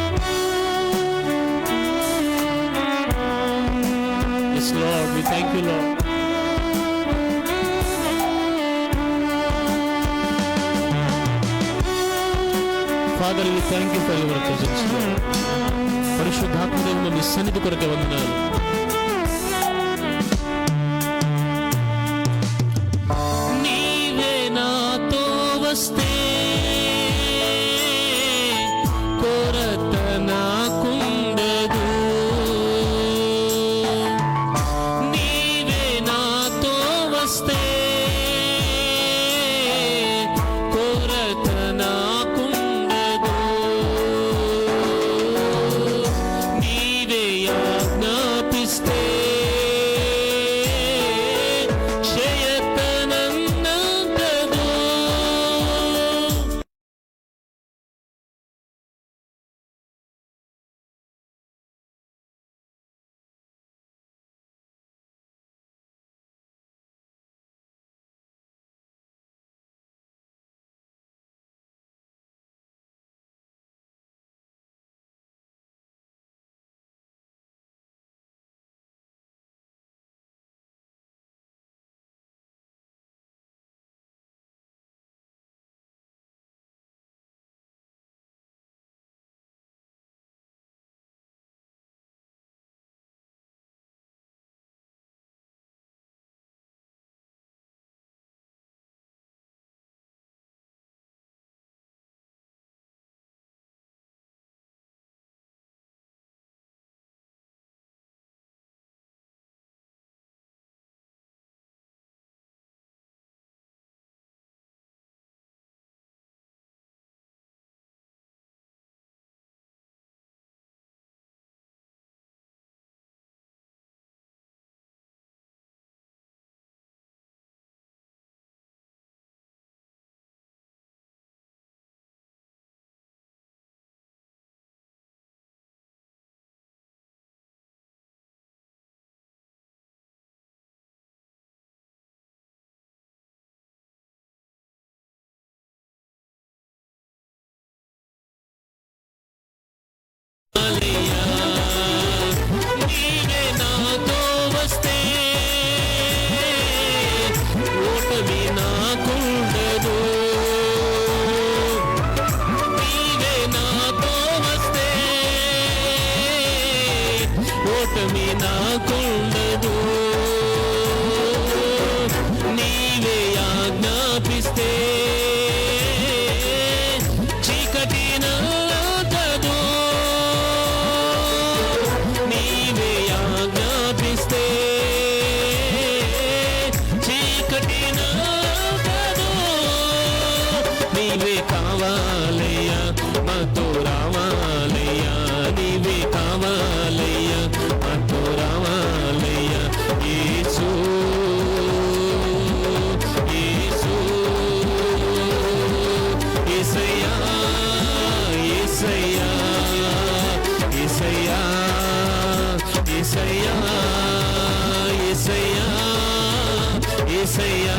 Yes, Lord, we thank you, Lord. Father, we thank you for your presence, Lord. పరిశుద్ధాత్మదేవుని మీ సన్నిధి కొరకే వందనాలు. నీవే నాతో వస్తే కొరత నాకుండదు. నీవే నాతో వస్తే కొరత నాకుండదు. నీవే ఆజ్ఞాపిస్తే నీవే నాతో వస్తే ఓటమి నాకుండదు. నీవే నాతో వస్తే ఓటమి నాకుండదు. నీవే ఆజ్ఞాపిస్తే చీకటి నాకదు. నీవే ఆజ్ఞాపిస్తే చీకటి నాకదు. నీవే కావాలయ్యా, మాతో రావాలయ్యా. నీవే కావాలయ్యా, మాతో రావాలయ్యా. యేసు యేసు యేసయ్యా యేసయ్యా యేసయ్యా యేసయ్యా యేసయ్యా యేసయ్యా.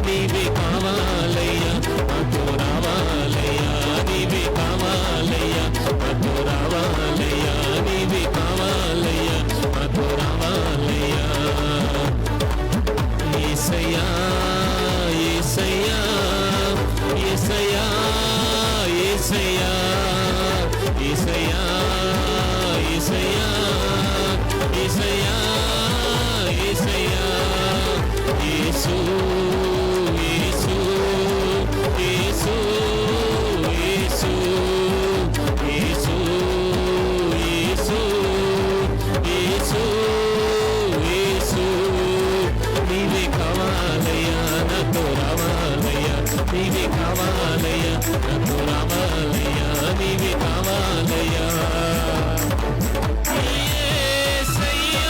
నీవే కావాలయ్యా, మాతో రావాలయ్యా. నీవే కావాలయ్యా, మాతో రావాలయ్యా. నీవే కావాలయ్యా, మాతో రావాలయ్యా. యేసయ్యా యేసయ్యా యేసయ్యా యేసయ్యా యేసయ్యా యేసయ్యా యేసయ్యా యేసయ్యా. యేసు యేసు యేసు యేసు యేసు యేసు యేసు యేసు. నీవే కావాలయ్యా, నాతో రావాలయ్యా. నీవే కావాలయ్యా, నాతో రావాలయ్యా. నీవే కావాలయ్యా. యేసయ్యా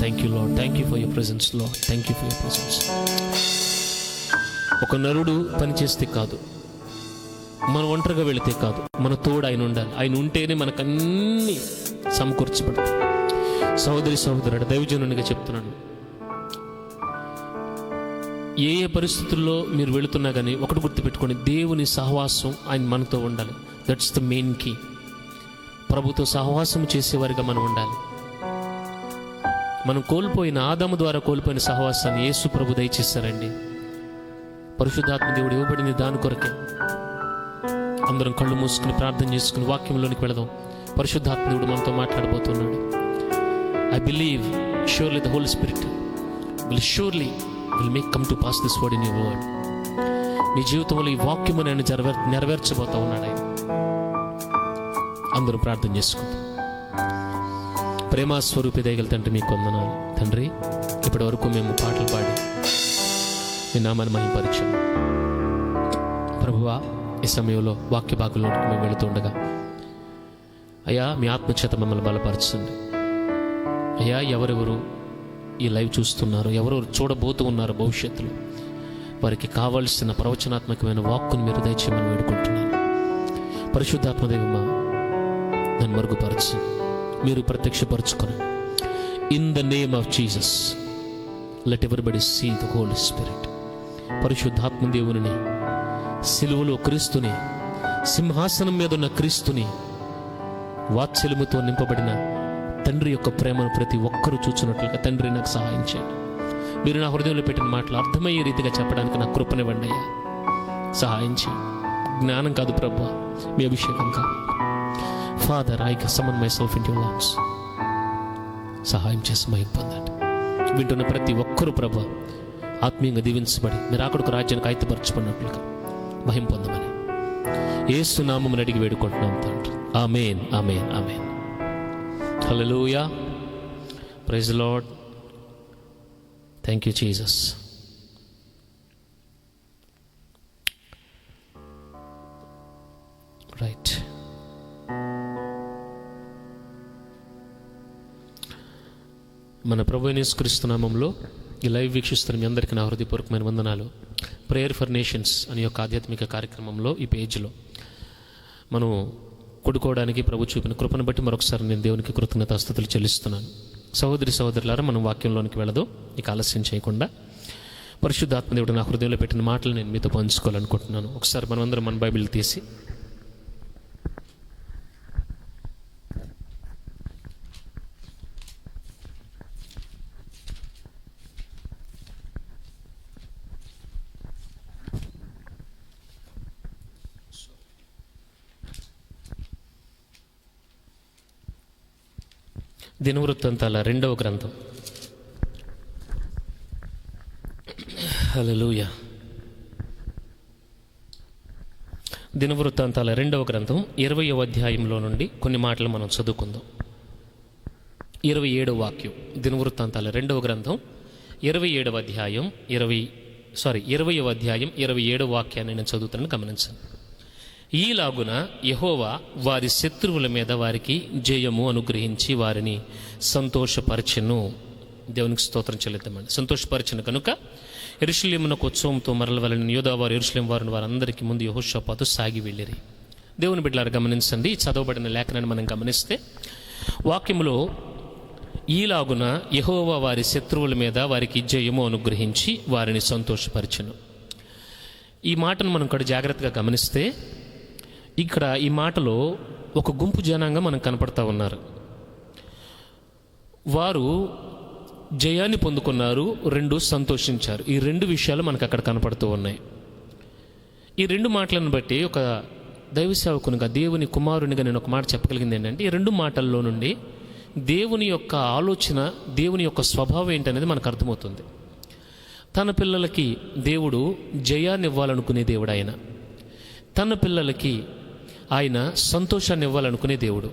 thank you Lord, thank you for your presence Lord, thank you for your presence. ఒక నరుడు పనిచేస్తే కాదు, మనం ఒంటరిగా వెళితే కాదు, మన తోడు ఆయన ఉండాలి. ఆయన ఉంటేనే మనకన్నీ సమకూర్చబడతాయి. సహోదరి సహోదరుడు, దైవజనునిగా చెప్తున్నాను, ఏ ఏ పరిస్థితుల్లో మీరు వెళుతున్నా కానీ ఒకటి గుర్తుపెట్టుకోండి, దేవుని సహవాసం ఆయన మనతో ఉండాలి. That's the main key. ప్రభుతో సహవాసం చేసేవారిగా మనం ఉండాలి. మనం కోల్పోయిన, ఆదాము ద్వారా కోల్పోయిన సహవాసాన్ని యేసు ప్రభు దయచేశారండి. పరిశుద్ధాత్మ దేవుడు ఇవ్వబడింది దాని కొరకే. అందరం కళ్ళు మూసుకుని ప్రార్థన చేసుకుని వాక్యంలోనికి వెళదాం. పరిశుద్ధాత్మ దేవుడు మనతో మాట్లాడబోతున్నాడు. I believe surely the Holy Spirit will make come to pass this word in your word. నీ జీవితంలో ఈ వాక్యము నేను నెరవేర్చబోతా ఉన్నాడు ఆయన. అందరూ ప్రార్థన చేసుకుందాం. ప్రేమస్వరూపి దయగల తండ్రి, మీకు వందనాలు తండ్రి. ఇప్పటి వరకు మేము పాటలు పాడి మీ నామాన్ని మహిమపరిచాము ప్రభువా. ఈ సమయంలో వాక్య భాగంలోకి మేము వెళుతుండగా అయ్యా, మీ ఆత్మచేత మమ్మల్ని బలపరచండి అయ్యా. ఎవరెవరు ఈ లైవ్ చూస్తున్నారు, ఎవరెవరు చూడబోతూ ఉన్నారు భవిష్యత్తులో, వారికి కావాల్సిన ప్రవచనాత్మకమైన వాక్కును మీరు దయచేయమని వేడుకుంటున్నాను. పరిశుద్ధాత్మదేవమా, నన్ను మరుగుపరచు, మీరు ప్రత్యక్షపరచుకొని. In the name of Jesus let everybody see the Holy Spirit. పరిశుద్ధాత్మదేవుని, సిలువలో క్రీస్తుని, సింహాసనం మీద ఉన్న క్రీస్తుని, వాత్సల్యముతో నింపబడిన తండ్రి యొక్క ప్రేమను ప్రతి ఒక్కరూ చూచినట్లుగా తండ్రి నాకు సహాయం చేయండి. మీరు నా హృదయంలో పెట్టిన మాటలు అర్థమయ్యే రీతిగా చెప్పడానికి నాకు కృపనివ్వండి అయ్యా. సహాయం చేయండి. జ్ఞానం కాదు ప్రభువా, మీ అభిషేకం కాదు. Father, I someone my self into your arms. సహాయం చేసి మహిమ పొందండి. వింటున్న ప్రతి ఒక్కరూ ప్రభువా ఆత్మీయంగా దీవించబడి మీరు అక్కడికి రాజ్యానికి ఆయుధపరచుకున్నట్లుగా మహిమ పొందమని యేసు నామమున అడిగి వేడుకుంటున్నాం తండ్రి. ఆమేన్, ఆమేన్, ఆమేన్. హల్లెలూయా. Praise the Lord. Thank you Jesus. Right. మన ప్రభువైన యేసుక్రీస్తు నామములో ఈ లైవ్ వీక్షిస్తున్న మీ అందరికీ నా హృదయపూర్వకమైన వందనాలు. ప్రేయర్ ఫర్ నేషన్స్ అనే యొక్క ఆధ్యాత్మిక కార్యక్రమంలో ఈ పేజీలో మనం కూడుకోవడానికి ప్రభు చూపిన కృపను బట్టి మరొకసారి నేను దేవునికి కృతజ్ఞతాస్తుతులు చెల్లిస్తున్నాను. సహోదరి సహోదరులారా, మనం వాక్యంలోనికి వెళ్ళదు ఇక ఆలస్యం చేయకుండా. పరిశుద్ధాత్మదేవుడు నా హృదయంలో పెట్టిన మాటలు నేను మీతో పంచుకోవాలనుకుంటున్నాను. ఒకసారి మనం అందరం మన బైబిల్ తీసి దినవృత్తాంతాల 2వ గ్రంథం. హల్లెలూయా. దినవృత్తాంతాల 2వ గ్రంథం 20వ అధ్యాయంలో నుండి కొన్ని మాటలు మనం చదువుకుందాం. 27వ వాక్యం. దినవృత్తాంతాల 2వ గ్రంథం 27వ అధ్యాయం 20వ అధ్యాయం 27వ వాక్యాన్ని నేను చదువుతాను, గమనించండి. ఈలాగున యెహోవా వారి శత్రువుల మీద వారికి జయము అనుగ్రహించి వారిని సంతోషపరచెను. దేవునికి స్తోత్రం చెల్లిద్దామండి. సంతోషపరచెను కనుక యెరూషలేమునకు ఉత్సవంతో మరలవలని యూదా వారు యెరూషలేము వారిని వారందరికీ ముందు యెహోషాపాతు సాగి వెళ్ళిరి. దేవుని బిడ్డలారా గమనించండి. చదవబడిన లేఖనాన్ని మనం గమనిస్తే వాక్యములో ఈలాగున యెహోవా వారి శత్రువుల మీద వారికి జయము అనుగ్రహించి వారిని సంతోషపరచెను. ఈ మాటను మనం ఇక్కడ జాగ్రత్తగా గమనిస్తే ఇక్కడ ఈ మాటలో ఒక గుంపు జనాంగం మనకు కనపడతా ఉన్నారు. వారు జయాన్ని పొందుకున్నారు, 2 సంతోషించారు. ఈ 2 విషయాలు మనకు అక్కడ కనపడుతూ ఉన్నాయి. ఈ 2 మాటలను బట్టి ఒక దైవ సేవకునిగా, దేవుని కుమారునిగా నేను ఒక మాట చెప్పగలిగింది ఏంటంటే, ఈ 2 మాటల్లో నుండి దేవుని యొక్క ఆలోచన, దేవుని యొక్క స్వభావం ఏంటనేది మనకు అర్థమవుతుంది. తన పిల్లలకి దేవుడు జయాన్ని ఇవ్వాలనుకునే దేవుడు ఆయన. తన పిల్లలకి ఆయన సంతోషాన్ని ఇవ్వాలనుకునే దేవుడు.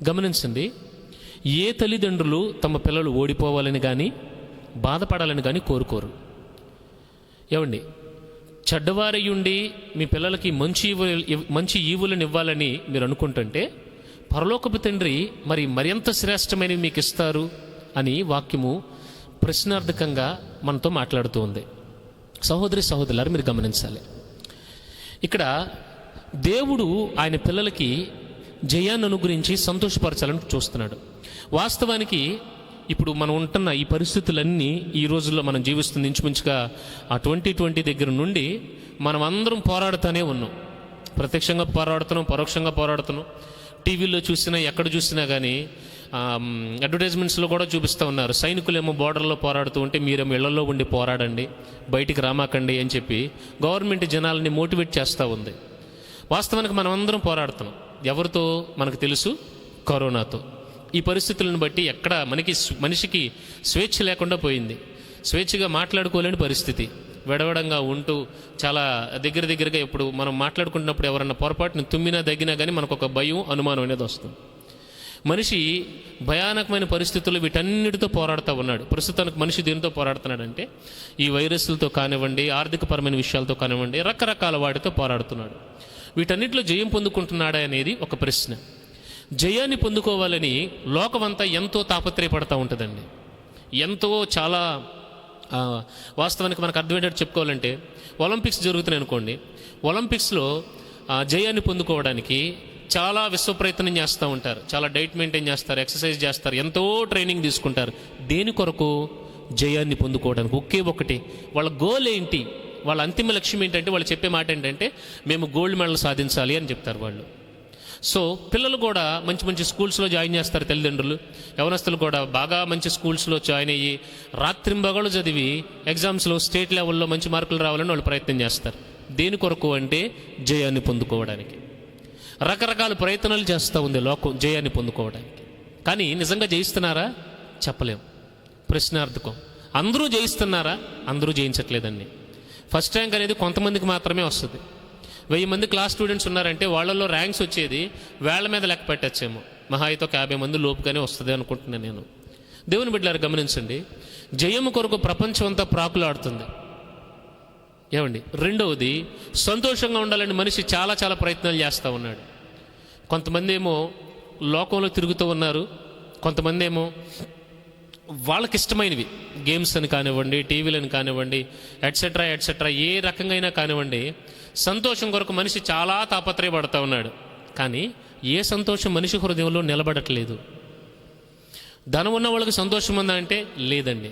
గమనించండి, ఏ తల్లిదండ్రులు తమ పిల్లలు ఓడిపోవాలని కానీ బాధపడాలని కానీ కోరుకోరు. ఏమండి, చెడ్డవారయ్యుండి మీ పిల్లలకి మంచి ఈవులను ఇవ్వాలని మీరు అనుకుంటుంటే పరలోకపు తండ్రి మరింత శ్రేష్టమైనవి మీకు ఇస్తారు అని వాక్యము ప్రశ్నార్థకంగా మనతో మాట్లాడుతూ ఉంది. సహోదరి సహోదరులారు, మీరు గమనించాలి, ఇక్కడ దేవుడు ఆయన పిల్లలకి జయాన్ని అనుగురించి సంతోషపరచాలని చూస్తున్నాడు. వాస్తవానికి ఇప్పుడు మనం ఉంటున్న ఈ పరిస్థితులన్నీ ఈ రోజుల్లో మనం జీవిస్తుంది ఇంచుమించుగా ఆ 2020 దగ్గర నుండి మనం అందరం పోరాడుతూనే ఉన్నాం. ప్రత్యక్షంగా పోరాడుతున్నాం, పరోక్షంగా పోరాడుతున్నాం. టీవీలో చూసినా ఎక్కడ చూసినా కానీ అడ్వర్టైజ్మెంట్స్లో కూడా చూపిస్తూ ఉన్నారు. సైనికులేమో బోర్డర్లో పోరాడుతూ ఉంటే మీరేమో ఇళ్లలో ఉండి పోరాడండి, బయటికి రామాకండి అని చెప్పి గవర్నమెంట్ జనాలని మోటివేట్ చేస్తూ ఉంది. వాస్తవానికి మనం అందరం పోరాడుతున్నాం. ఎవరితో మనకు తెలుసు? కరోనాతో. ఈ పరిస్థితులను బట్టి ఎక్కడ మనిషికి స్వేచ్ఛ లేకుండా పోయింది. స్వేచ్ఛగా మాట్లాడుకోలేని పరిస్థితి. వెడవడంగా ఉంటూ చాలా దగ్గరగా ఇప్పుడు మనం మాట్లాడుకుంటున్నప్పుడు ఎవరన్నా పొరపాటును తుమ్మినా దగ్గినా కానీ మనకు ఒక భయం, అనుమానం అనేది వస్తుంది. మనిషి భయానకమైన పరిస్థితుల్లో వీటన్నిటితో పోరాడుతూ ఉన్నాడు. ప్రస్తుతానికి మనిషి దేనితో పోరాడుతున్నాడంటే ఈ వైరస్లతో కానివ్వండి, ఆర్థికపరమైన విషయాలతో కానివ్వండి, రకరకాల వాటితో పోరాడుతున్నాడు. వీటన్నిటిలో జయం పొందుకుంటున్నాడా అనేది ఒక ప్రశ్న. జయాన్ని పొందుకోవాలని లోకమంతా ఎంతో తాపత్రయపడతా ఉంటుందండి. ఎంతో చాలా వాస్తవానికి మనకు అర్థమయ్యేటట్టు చెప్పుకోవాలంటే ఒలింపిక్స్ జరుగుతున్నాయి అనుకోండి. ఒలింపిక్స్లో జయాన్ని పొందుకోవడానికి చాలా విశ్వ ప్రయత్నం చేస్తూ ఉంటారు. చాలా డైట్ మెయింటైన్ చేస్తారు, ఎక్సర్సైజ్ చేస్తారు, ఎంతో ట్రైనింగ్ తీసుకుంటారు. దేని కొరకు? జయాన్ని పొందుకోవడానికి. ఒకే ఒకటి వాళ్ళ గోల్ ఏంటి, వాళ్ళ అంతిమ లక్ష్యం ఏంటంటే వాళ్ళు చెప్పే మాట ఏంటంటే మేము గోల్డ్ మెడల్ సాధించాలి అని చెప్తారు వాళ్ళు. సో పిల్లలు కూడా మంచి మంచి స్కూల్స్లో జాయిన్ చేస్తారు. తల్లిదండ్రులు, యవనస్తులు కూడా బాగా మంచి స్కూల్స్లో జాయిన్ అయ్యి రాత్రింబగళ్ళు చదివి ఎగ్జామ్స్లో స్టేట్ లెవెల్లో మంచి మార్కులు రావాలని వాళ్ళు ప్రయత్నం చేస్తారు. దేని కొరకు అంటే జయాన్ని పొందుకోవడానికి. రకరకాల ప్రయత్నాలు చేస్తూ ఉంది లోకం జయాన్ని పొందుకోవడానికి. కానీ నిజంగా జయిస్తున్నారా? చెప్పలేం. ప్రశ్నార్థకం. అందరూ జయిస్తున్నారా? అందరూ జయించట్లేదండి. ఫస్ట్ ర్యాంక్ అనేది కొంతమందికి మాత్రమే వస్తుంది. 1000 మంది క్లాస్ స్టూడెంట్స్ ఉన్నారంటే వాళ్ళల్లో ర్యాంక్స్ వచ్చేది వేళ్ల మీద లెక్క పెట్టచ్చేమో. మహా అయితే 50 మంది లోపుగానే వస్తుంది అనుకుంటున్నాను నేను. దేవుని బిడ్డలారా గమనించండి, జయము కొరకు ప్రపంచం అంతా ప్రాకులాడుతుంది. ఏమండి? రెండవది, సంతోషంగా ఉండాలని మనిషి చాలా చాలా ప్రయత్నాలు చేస్తూ ఉన్నాడు. కొంతమంది ఏమో లోకంలో తిరుగుతూ ఉన్నారు, కొంతమంది ఏమో వాళ్ళకి ఇష్టమైనవి గేమ్స్ అని కానివ్వండి, టీవీలను కానివ్వండి, ఎట్సెట్రా ఏ రకంగా అయినా కానివ్వండి, సంతోషం కొరకు మనిషి చాలా తాపత్రయపడుతూ ఉన్నాడు. కానీ ఏ సంతోషం మనిషి హృదయంలో నిలబడట్లేదు. ధనం ఉన్న వాళ్ళకి సంతోషం ఉందా అంటే లేదండి.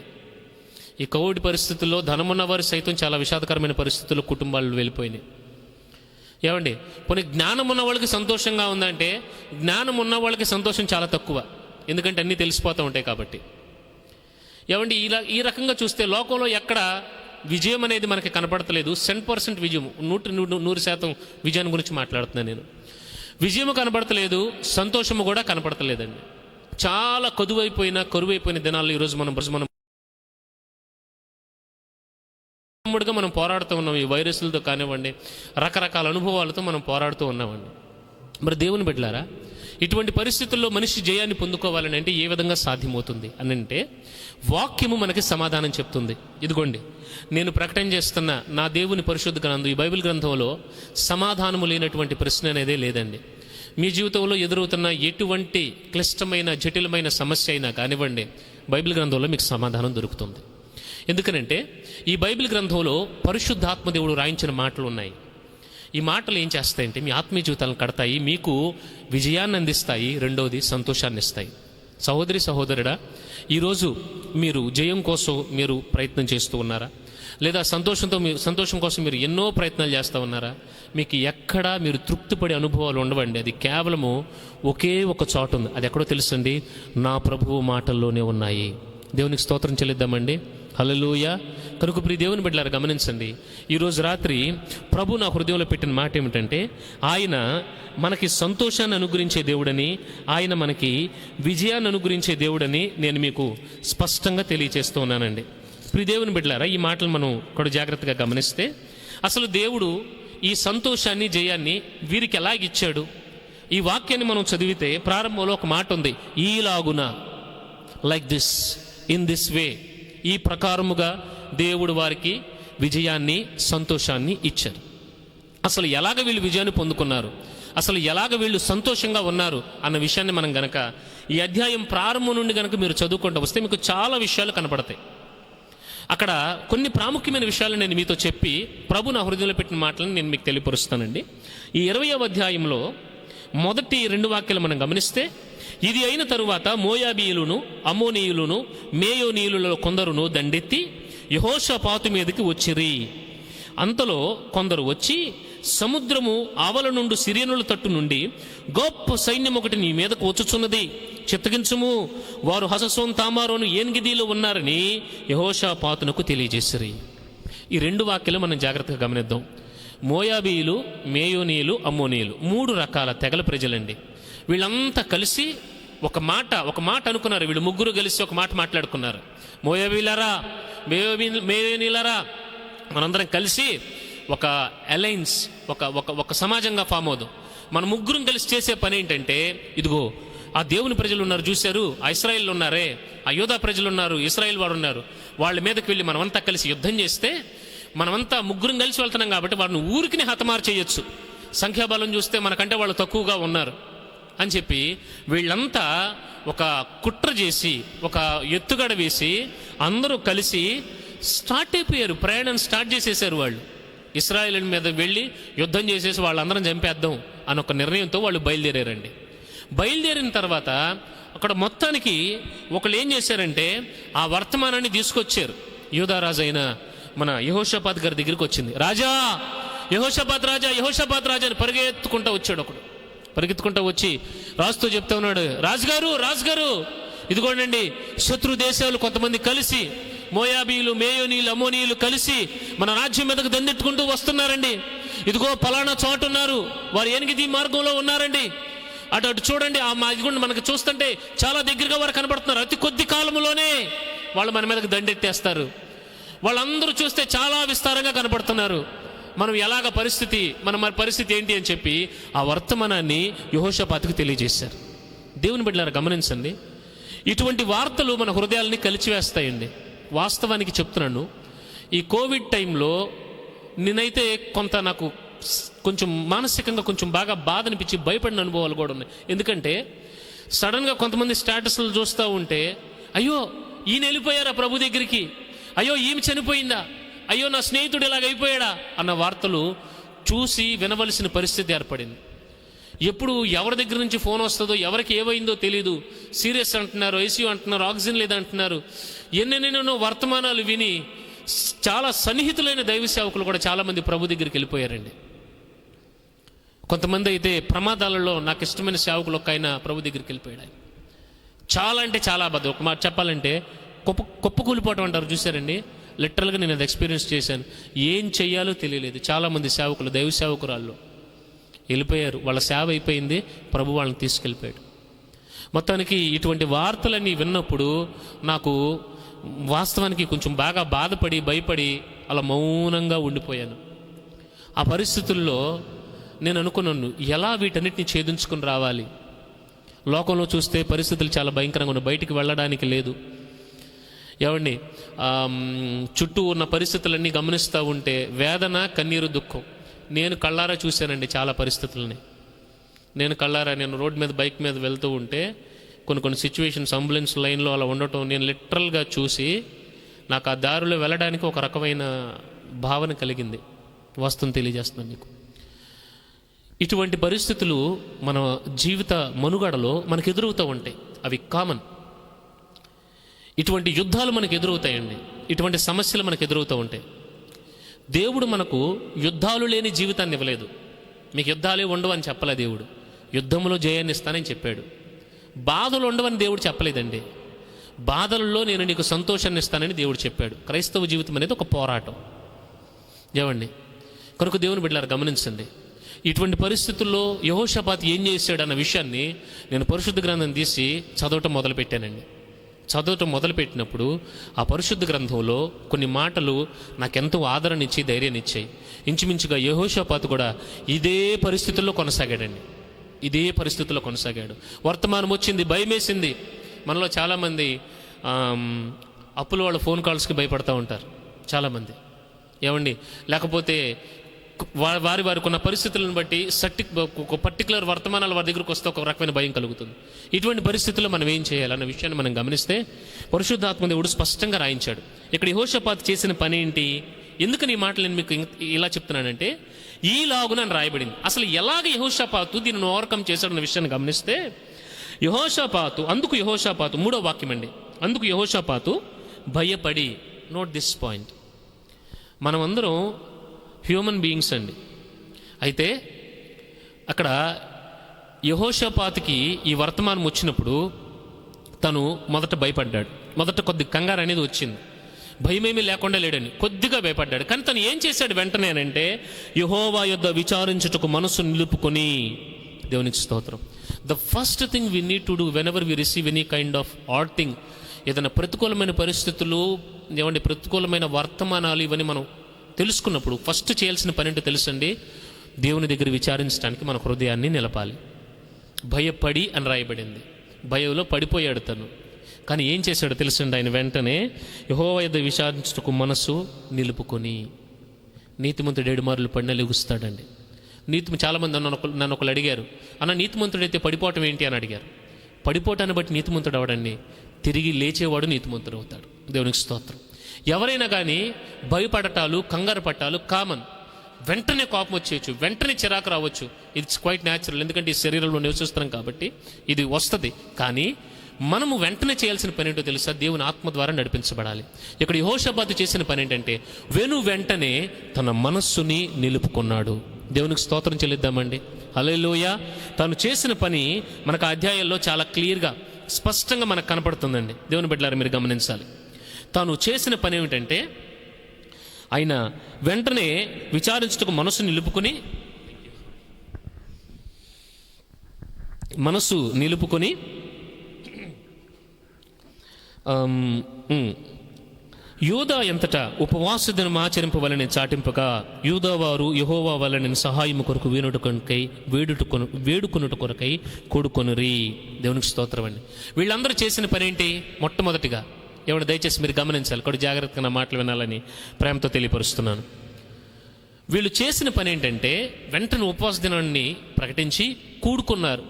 ఈ కోవిడ్ పరిస్థితుల్లో ధనం ఉన్నవారు సైతం చాలా విషాదకరమైన పరిస్థితుల్లో కుటుంబాలు వెళ్ళిపోయినాయి. ఏమండి? పోనీ జ్ఞానం ఉన్న వాళ్ళకి సంతోషంగా ఉందంటే జ్ఞానం ఉన్న వాళ్ళకి సంతోషం చాలా తక్కువ. ఎందుకంటే అన్నీ తెలిసిపోతూ ఉంటాయి కాబట్టి. ఏమండి? ఈ రకంగా చూస్తే లోకంలో ఎక్కడ విజయం అనేది మనకి కనపడతలేదు. 100% విజయం, 100% విజయాన్ని గురించి మాట్లాడుతున్నాను నేను. విజయము కనపడతలేదు, సంతోషము కూడా కనపడతలేదండి. చాలా కరువైపోయిన దినాల్లో ఈరోజు మనం మనం పోరాడుతూ ఉన్నాం. ఈ వైరస్లతో కానివ్వండి, రకరకాల అనుభవాలతో మనం పోరాడుతూ ఉన్నామండి. మరి దేవుని బిడ్డలారా, ఇటువంటి పరిస్థితుల్లో మనిషి జయాన్ని పొందుకోవాలని అంటే ఏ విధంగా సాధ్యమవుతుంది అని అంటే వాక్యము మనకి సమాధానం చెప్తుంది. ఇదిగోండి, నేను ప్రకటన చేస్తున్న నా దేవుని పరిశుద్ధ గ్రంథం, ఈ బైబిల్ గ్రంథంలో సమాధానము లేనటువంటి ప్రశ్న అనేదే లేదండి. మీ జీవితంలో ఎదురవుతున్న ఎటువంటి క్లిష్టమైన జటిలమైన సమస్య అయినా కానివ్వండి, బైబిల్ గ్రంథంలో మీకు సమాధానం దొరుకుతుంది. ఎందుకనంటే ఈ బైబిల్ గ్రంథంలో పరిశుద్ధాత్మ దేవుడు రాయించిన మాటలు ఉన్నాయి. ఈ మాటలు ఏం చేస్తాయంటే మీ ఆత్మీయ జీవితాలను కడతాయి, మీకు విజయాన్ని అందిస్తాయి, రెండోది సంతోషాన్ని ఇస్తాయి. సహోదరి సహోదరుడా, ఈరోజు మీరు జయం కోసం మీరు ప్రయత్నం చేస్తూ ఉన్నారా? లేదా సంతోషం కోసం మీరు ఎన్నో ప్రయత్నాలు చేస్తూ ఉన్నారా? మీకు ఎక్కడా మీరు తృప్తిపడే అనుభవాలు ఉండవండి. అది కేవలము ఒకే ఒక చోట ఉంది. అది ఎక్కడో తెలుసండి, నా ప్రభువు మాటల్లోనే ఉన్నాయి. దేవునికి స్తోత్రం చెల్లిద్దామండి. హల్లెలూయా. కనుక ప్రియ దేవుని బిడ్డలారా గమనించండి, ఈరోజు రాత్రి ప్రభు నా హృదయంలో పెట్టిన మాట ఏమిటంటే ఆయన మనకి సంతోషాన్ని అనుగ్రహించే దేవుడని, ఆయన మనకి విజయాన్ని అనుగ్రహించే దేవుడని నేను మీకు స్పష్టంగా తెలియచేస్తూ ఉన్నానండి. ప్రియ దేవుని బిడ్డలారా, ఈ మాటలు మనం కూడా జాగ్రత్తగా గమనిస్తే అసలు దేవుడు ఈ సంతోషాన్ని జయాన్ని వీరికి ఎలాగిచ్చాడు? ఈ వాక్యాన్ని మనం చదివితే ప్రారంభంలో ఒక మాట ఉంది, ఈలాగున, like this, in this way, ఈ ప్రకారముగా దేవుడు వారికి విజయాన్ని సంతోషాన్ని ఇచ్చారు. అసలు ఎలాగ వీళ్ళు విజయాన్ని పొందుకున్నారు? అసలు ఎలాగ వీళ్ళు సంతోషంగా ఉన్నారు అన్న విషయాన్ని మనం గనక ఈ అధ్యాయం ప్రారంభం నుండి గనక మీరు చదువుకుంటూ వస్తే మీకు చాలా విషయాలు కనపడతాయి. అక్కడ కొన్ని ప్రాముఖ్యమైన విషయాలు నేను మీతో చెప్పి ప్రభు నా హృదయంలో పెట్టిన మాటలను నేను మీకు తెలియపరుస్తానండి. ఈ 20వ అధ్యాయంలో మొదటి 2 వాక్యాలు మనం గమనిస్తే, ఇది అయిన తరువాత మోయాబీయులను అమ్మోనీయులను మేయోనీయులలో కొందరును దండెత్తి యెహోషాపాతు మీదకి వచ్చిరి. అంతలో కొందరు వచ్చి, సముద్రము ఆవల నుండి సిరియనుల తట్టు నుండి గొప్ప సైన్యం ఒకటి నీ మీదకు వచ్చుచున్నది, చిత్తగించుము, వారు హససోన్ తామారోను ఏన్గిదీలో ఉన్నారని యెహోషాపాతునకు తెలియజేసిరి. ఈ 2 వాక్యాలు మనం జాగ్రత్తగా గమనిద్దాం. మోయాబీయులు, మేయోనీయులు, అమ్మోనీయులు 3 రకాల తెగల ప్రజలండి. వీళ్ళంతా కలిసి ఒక మాట అనుకున్నారు. వీళ్ళు ముగ్గురు కలిసి ఒక మాట మాట్లాడుకున్నారు. మోయాబీలరా, మేయోనీలరా, మనందరం కలిసి ఒక అలయన్స్, ఒక సమాజంగా ఫామ్ అవుదాం. మన ముగ్గురం కలిసి చేసే పని ఏంటంటే, ఇదిగో ఆ దేవుని ప్రజలు ఉన్నారు చూశారు, ఆ ఇశ్రాయేల్ ఉన్నారే, ఆ యోధా ప్రజలు ఉన్నారు, ఇశ్రాయేల్ వారు ఉన్నారు, వాళ్ళ మీదకి వెళ్ళి మనమంతా కలిసి యుద్ధం చేస్తే, మనమంతా ముగ్గురం కలిసి వెళ్తున్నాం కాబట్టి వారిని ఊరికి హతమార్చేయచ్చు, సంఖ్యాబలం చూస్తే మనకంటే వాళ్ళు తక్కువగా ఉన్నారు అని చెప్పి వీళ్ళంతా ఒక కుట్ర చేసి ఒక ఎత్తుగడ వేసి అందరూ కలిసి స్టార్ట్ అయిపోయారు. ప్రయాణం స్టార్ట్ చేసేసారు. వాళ్ళు ఇశ్రాయేల్ మీద వెళ్ళి యుద్ధం చేసేసి వాళ్ళందరం చంపేద్దాం అని ఒక నిర్ణయంతో వాళ్ళు బయలుదేరారండి. బయలుదేరిన తర్వాత అక్కడ మొత్తానికి ఒకళ్ళు ఏం చేశారంటే, ఆ వర్తమానాన్ని తీసుకొచ్చారు. యూదారాజు అయిన మన యెహోషాపాతు గారి దగ్గరికి వచ్చింది. రాజా, యెహోషాపాతు రాజా, యెహోషాపాతు రాజా అని పరిగెత్తుకుంటూ వచ్చాడు. ఒకడు పరిగెత్తుకుంటూ వచ్చి రాజుతో చెప్తా ఉన్నాడు, రాజుగారు ఇదిగోండి, శత్రు దేశాలు కొంతమంది కలిసి, మోయాబీలు, మేయోనీలు, అమ్మోనీయులు కలిసి మన రాజ్యం మీదకు దండెట్టుకుంటూ వస్తున్నారండి. ఇదిగో పలానా చోట ఉన్నారు, వారు ఏనిగిది మార్గంలో ఉన్నారండి, అటు చూడండి, ఇదిగోండి మనకు చూస్తుంటే చాలా దగ్గరగా వారు కనబడుతున్నారు, అతి కొద్ది కాలంలోనే వాళ్ళు మన మీదకు దండెత్తేస్తారు, వాళ్ళందరూ చూస్తే చాలా విస్తారంగా కనబడుతున్నారు, మనం ఎలాగ పరిస్థితి, మన పరిస్థితి ఏంటి అని చెప్పి ఆ వర్తమానాన్ని యెహోషాపాతుకు తెలియజేశారు. దేవుని బిడ్డలారా గమనించండి, ఇటువంటి వార్తలు మన హృదయాల్ని కలిచివేస్తాయండి. వాస్తవానికి చెప్తున్నాను, ఈ కోవిడ్ టైంలో నేనైతే నాకు కొంచెం మానసికంగా కొంచెం బాగా బాధ అనిపించి భయపడిన అనుభవాలు కూడా ఉన్నాయి. ఎందుకంటే సడన్గా కొంతమంది స్టేటస్లు చూస్తూ ఉంటే, అయ్యో ఈయన వెళ్ళిపోయారా ప్రభు దగ్గరికి, అయ్యో ఈమె చనిపోయిందా, అయ్యో నా స్నేహితుడు ఇలాగ అయిపోయాడా అన్న వార్తలు చూసి వినవలసిన పరిస్థితి ఏర్పడింది. ఎప్పుడు ఎవరి దగ్గర నుంచి ఫోన్ వస్తుందో, ఎవరికి ఏమైందో తెలియదు, సీరియస్ అంటున్నారు, ఐసీయూ అంటున్నారు, ఆక్సిజన్ లేదంటున్నారు, ఎన్నెన్నెన్నో వర్తమానాలు విని చాలా సన్నిహితులైన దైవ సేవకులు కూడా చాలామంది ప్రభు దగ్గరికి వెళ్ళిపోయారండి. కొంతమంది అయితే ప్రమాదాలలో నాకు ఇష్టమైన సేవకులు ఒక ఆయన ప్రభు దగ్గరికి వెళ్ళిపోయాడు. చాలా అంటే చాలా అబద్ధం. ఒక మాట చెప్పాలంటే కుప్పకూలిపోవటం అంటారు చూశారండి, లిటరల్గా నేను అది ఎక్స్పీరియన్స్ చేశాను. ఏం చెయ్యాలో తెలియలేదు. చాలామంది సేవకులు, దైవ సేవకురాళ్ళు వెళ్ళిపోయారు, వాళ్ళ సేవ అయిపోయింది, ప్రభు వాళ్ళని తీసుకెళ్ళిపోయాడు. మొత్తానికి ఇటువంటి వార్తలన్నీ విన్నప్పుడు నాకు వాస్తవానికి కొంచెం బాగా బాధపడి భయపడి అలా మౌనంగా ఉండిపోయాను. ఆ పరిస్థితుల్లో నేను అనుకున్నాను, ఎలా వీటన్నిటిని ఛేదించుకుని రావాలి. లోకంలో చూస్తే పరిస్థితులు చాలా భయంకరంగా ఉన్నాయి, బయటికి వెళ్ళడానికి లేదు. ఏమండి, చుట్టూ ఉన్న పరిస్థితులన్నీ గమనిస్తూ ఉంటే వేదన, కన్నీరు, దుఃఖం. నేను కళ్ళారా చూశానండి చాలా పరిస్థితులని. నేను రోడ్డు మీద బైక్ మీద వెళ్తూ ఉంటే కొన్ని సిచ్యువేషన్స్, అంబులెన్స్ లైన్లో అలా ఉండటం నేను లిటరల్గా చూసి నాకు ఆ దారిలో వెళ్ళడానికి ఒక రకమైన భావన కలిగింది. వస్తువుని తెలియజేస్తున్నాను మీకు. ఇటువంటి పరిస్థితులు మన జీవిత మనుగడలో మనకు ఎదురవుతూ ఉంటాయి, అవి కామన్. ఇటువంటి యుద్ధాలు మనకు ఎదురవుతాయండి, ఇటువంటి సమస్యలు మనకు ఎదురవుతూ ఉంటాయి. దేవుడు మనకు యుద్ధాలు లేని జీవితాన్ని ఇవ్వలేదు. మీకు యుద్ధాలే ఉండవు అని చెప్పలే దేవుడు, యుద్ధంలో జయాన్ని ఇస్తానని చెప్పాడు. బాధలు ఉండవని దేవుడు చెప్పలేదండి, బాధలలో నేను నీకు సంతోషాన్ని ఇస్తానని దేవుడు చెప్పాడు. క్రైస్తవ జీవితం అనేది ఒక పోరాటం. ఏమండి, కనుక దేవుని బిడ్డలారా గమనించండి, ఇటువంటి పరిస్థితుల్లో యెహోషాపాతు ఏం చేశాడు అన్న విషయాన్ని నేను పరిశుద్ధ గ్రంథం తీసి చదవటం మొదలుపెట్టానండి. చదవటం మొదలుపెట్టినప్పుడు ఆ పరిశుద్ధ గ్రంథంలో కొన్ని మాటలు నాకెంతో ఆదరణ ఇచ్చి ధైర్యాన్ని ఇచ్చాయి. ఇంచుమించుగా యెహోషాపాతు కూడా ఇదే పరిస్థితుల్లో కొనసాగాడండి, ఇదే పరిస్థితుల్లో కొనసాగాడు. వర్తమానం వచ్చింది, భయమేసింది. మనలో చాలామంది అప్పుల వాళ్ళ ఫోన్ కాల్స్కి భయపడతా ఉంటారు చాలామంది. ఏమండి, లేకపోతే వారికి ఉన్న పరిస్థితులను బట్టి ఒక పర్టికులర్ వర్తమానాలు వారి దగ్గరకు వస్తే ఒక రకమైన భయం కలుగుతుంది. ఇటువంటి పరిస్థితుల్లో మనం ఏం చేయాలన్న విషయాన్ని మనం గమనిస్తే పరిశుద్ధాత్మ దేవుడు స్పష్టంగా రాయించాడు. ఇక్కడ యెహోషాపాతు చేసిన పని ఏంటి? ఎందుకని ఈ మాటలు నేను మీకు ఇలా చెప్తున్నానంటే, ఈలాగున అని రాయబడింది. అసలు ఎలాగ యెహోషాపాతు దీనిని ఓవర్కమ్ చేశాడన్న విషయాన్ని గమనిస్తే, అందుకు యెహోషాపాతు 3వ వాక్యం అండి. అందుకు యెహోషాపాతు భయపడి, నోట్ దిస్ పాయింట్, మనమందరం హ్యూమన్ బీయింగ్స్ అండి. అయితే అక్కడ యెహోషాపాతుకి ఈ వర్తమానం వచ్చినప్పుడు తను మొదట భయపడ్డాడు. మొదట కొద్ది కంగారు అనేది వచ్చింది. భయమేమీ లేకుండా లేడని కొద్దిగా భయపడ్డాడు. కానీ తను ఏం చేశాడు వెంటనే అంటే, యెహోవా యొద్ద విచారించుటకు మనసు నిలుపుకొని, దేవునికి స్తోత్రం. The first thing we need to do when ever we receive any kind of odd thing, ఏదైనా ప్రతికూలమైన పరిస్థితులు, ఏమంటే ప్రతికూలమైన వర్తమానాలు ఇవన్నీ మనం తెలుసుకున్నప్పుడు ఫస్ట్ చేయాల్సిన పని ఏంటో తెలుసండి, దేవుని దగ్గర విచారించడానికి మన హృదయాన్ని నిలపాలి. భయపడి అని రాయబడింది. భయంలో పడిపోయాడు తను. కానీ ఏం చేశాడో తెలుసండి, ఆయన వెంటనే యెహోవా యొద్ద విచారించుటకు మనసు నిలుపుకొని. నీతిమంతుడు 7 మార్లు పడినా లెగుస్తాడండి. చాలామంది నన్ను ఒకళ్ళు అడిగారు, అన్న నీతిమంతుడైతే పడిపోవటం ఏంటి అని అడిగారు. పడిపోవటాన్ని బట్టి నీతిమంతుడు అవడండి, తిరిగి లేచేవాడు నీతిమంతుడు అవుతాడు. దేవునికి స్తోత్రం. ఎవరైనా కానీ భయపడటాలు, కంగారు పట్టాలు కామన్. వెంటనే కోపం వచ్చేయచ్చు, వెంటనే చిరాకు రావచ్చు. ఇట్స్ క్వైట్ న్యాచురల్, ఎందుకంటే ఈ శరీరంలో నివసిస్తున్నాం కాబట్టి ఇది వస్తుంది. కానీ మనము వెంటనే చేయాల్సిన పని ఏంటో తెలుసా? దేవుని ఆత్మ ద్వారా నడిపించబడాలి. ఇక్కడ యెహోషాపాతు చేసిన పని ఏంటంటే, వెంటనే తన మనస్సుని నిలుపుకున్నాడు. దేవునికి స్తోత్రం చెల్లిద్దామండి. హల్లెలూయా. తను చేసిన పని మనకు అధ్యాయాల్లో చాలా క్లియర్గా, స్పష్టంగా మనకు కనపడుతుందండి. దేవుని బిడ్డలారా మీరు గమనించాలి. తాను చేసిన పని ఏమిటంటే, ఆయన వెంటనే విచారించుటకు మనసు నిలుపుకొని యూదా ఎంతటా ఉపవాస దినం ఆచరింపవలని చాటింపగా, యూదా వారు యెహోవా వలన సహాయము కొరకు వేడుకొనుట కొరకై కూడుకొనురి. దేవునికి స్తోత్రం అండి. వీళ్ళందరూ చేసిన పని ఏంటి? మొట్టమొదటిగా ఎవరు దయచేసి మీరు గమనించాలి, ఇక్కడ జాగ్రత్తగా నా మాటలు వినాలని ప్రేమతో తెలియపరుస్తున్నాను. వీళ్ళు చేసిన పని ఏంటంటే, వెంటనే ఉపవాస దినాన్ని ప్రకటించి కూడుకున్నారు.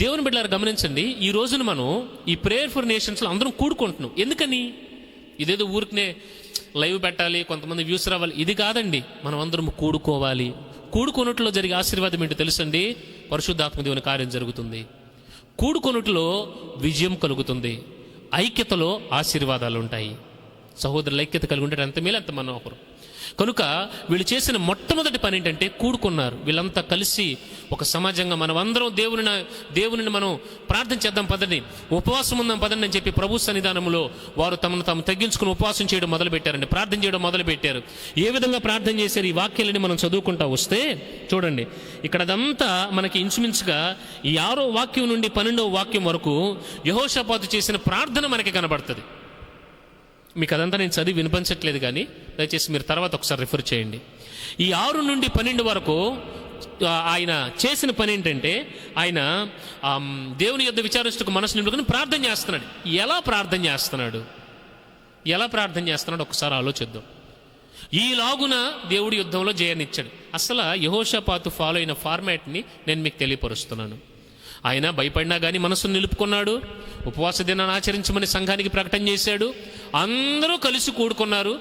దేవుని బిడ్డలారా గమనించండి, ఈ రోజున మనం ఈ ప్రేయర్ ఫర్ నేషన్స్లో అందరం కూడుకుంటున్నాం. ఎందుకని? ఇదేదో ఊరికనే లైవ్ పెట్టాలి, కొంతమంది వ్యూస్ రావాలి, ఇది కాదండి. మనం అందరం కూడుకోవాలి. కూడుకొనుట్లో జరిగే ఆశీర్వాదం ఏంటో తెలుసండి, పరిశుద్ధాత్మ దేవుని కార్యం జరుగుతుంది. కూడుకొనుట్లో విజయం కలుగుతుంది. ఐక్యతలో ఆశీర్వాదాలు ఉంటాయి. సహోదరుల ఐక్యత కలిగి ఉంటే ఎంత మేలు, ఎంత మనోహరం. కనుక వీళ్ళు చేసిన మొట్టమొదటి పని ఏంటంటే కూడుకున్నారు. వీళ్ళంతా కలిసి ఒక సమాజంగా మనం అందరం దేవుని మనం ప్రార్థన చేద్దాం పదండి, ఉపవాసం ఉందాం పదండి అని చెప్పి ప్రభు సన్నిధానంలో వారు తమను తాము తగ్గించుకుని ఉపవాసం చేయడం మొదలుపెట్టారండి. ప్రార్థన చేయడం మొదలుపెట్టారు. ఏ విధంగా ప్రార్థన చేశారు ఈ వాక్యాలని మనం చదువుకుంటా వస్తే చూడండి, ఇక్కడ అదంతా మనకి ఇంచుమించుగా ఈ 6వ వాక్యం నుండి 12వ వాక్యం వరకు యెహోషాపాతు చేసిన ప్రార్థన మనకి కనబడుతుంది. మీకు అదంతా నేను చదివి వినిపించట్లేదు, కానీ దయచేసి మీరు తర్వాత ఒకసారి రిఫర్ చేయండి. ఈ 6 నుండి 12 వరకు ఆయన చేసిన పని ఏంటంటే, ఆయన దేవుని యొద్ద విచారించుటకు మనసు నిలుపుకొని ప్రార్థన చేస్తున్నాడు. ఎలా ప్రార్థన చేస్తున్నాడు ఒకసారి ఆలోచిద్దాం. ఈలాగున దేవుడి యుద్ధంలో జయాన్నిచ్చాడు. అసలు యెహోషాపాతు ఫాలో అయిన ఫార్మాట్ని నేను మీకు తెలియపరుస్తున్నాను. ఆయన భయపడినా కానీ మనసును నిలుపుకున్నాడు. ఉపవాస దినాన్ని ఆచరించమని సంఘానికి ప్రకటన చేశాడు. అందరూ కలిసి కూడుకున్నారు,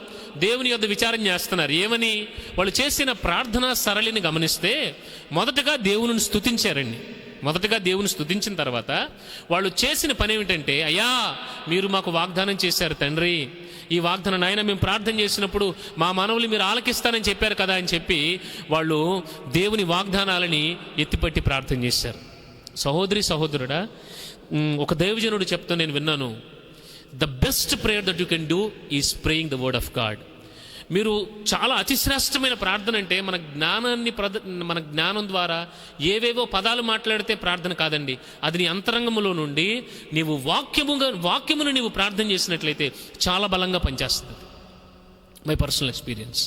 దేవుని యొద్ద విచారం చేస్తున్నారు. ఏమని? వాళ్ళు చేసిన ప్రార్థనా సరళిని గమనిస్తే మొదటగా దేవుని స్తుతించారండి. మొదటగా దేవుని స్తుతించిన తర్వాత వాళ్ళు చేసిన పని ఏమిటంటే, అయ్యా మీరు మాకు వాగ్దానం చేశారు తండ్రి, ఈ వాగ్దానం నాయన మేము ప్రార్థన చేసినప్పుడు మా మనవులు మీరు ఆలకిస్తానని చెప్పారు కదా అని చెప్పి వాళ్ళు దేవుని వాగ్దానాలని ఎత్తిపట్టి ప్రార్థన చేశారు. సహోదరుడా, ఒక దైవజనుడు చెప్తా నేను విన్నాను, the best prayer that you can do is praying the word of God. మీరు చాలా అతిశ్రేష్టమైన ప్రార్థన అంటే మన జ్ఞానం ద్వారా ఏవేవో పదాలు మాట్లాడితే ప్రార్థన కాదండి. అది నీ అంతరంగములో నుండి నీవు వాక్యమును నీవు ప్రార్థన చేసినట్లయితే చాలా బలంగా పనిచేస్తుంది. My personal experience.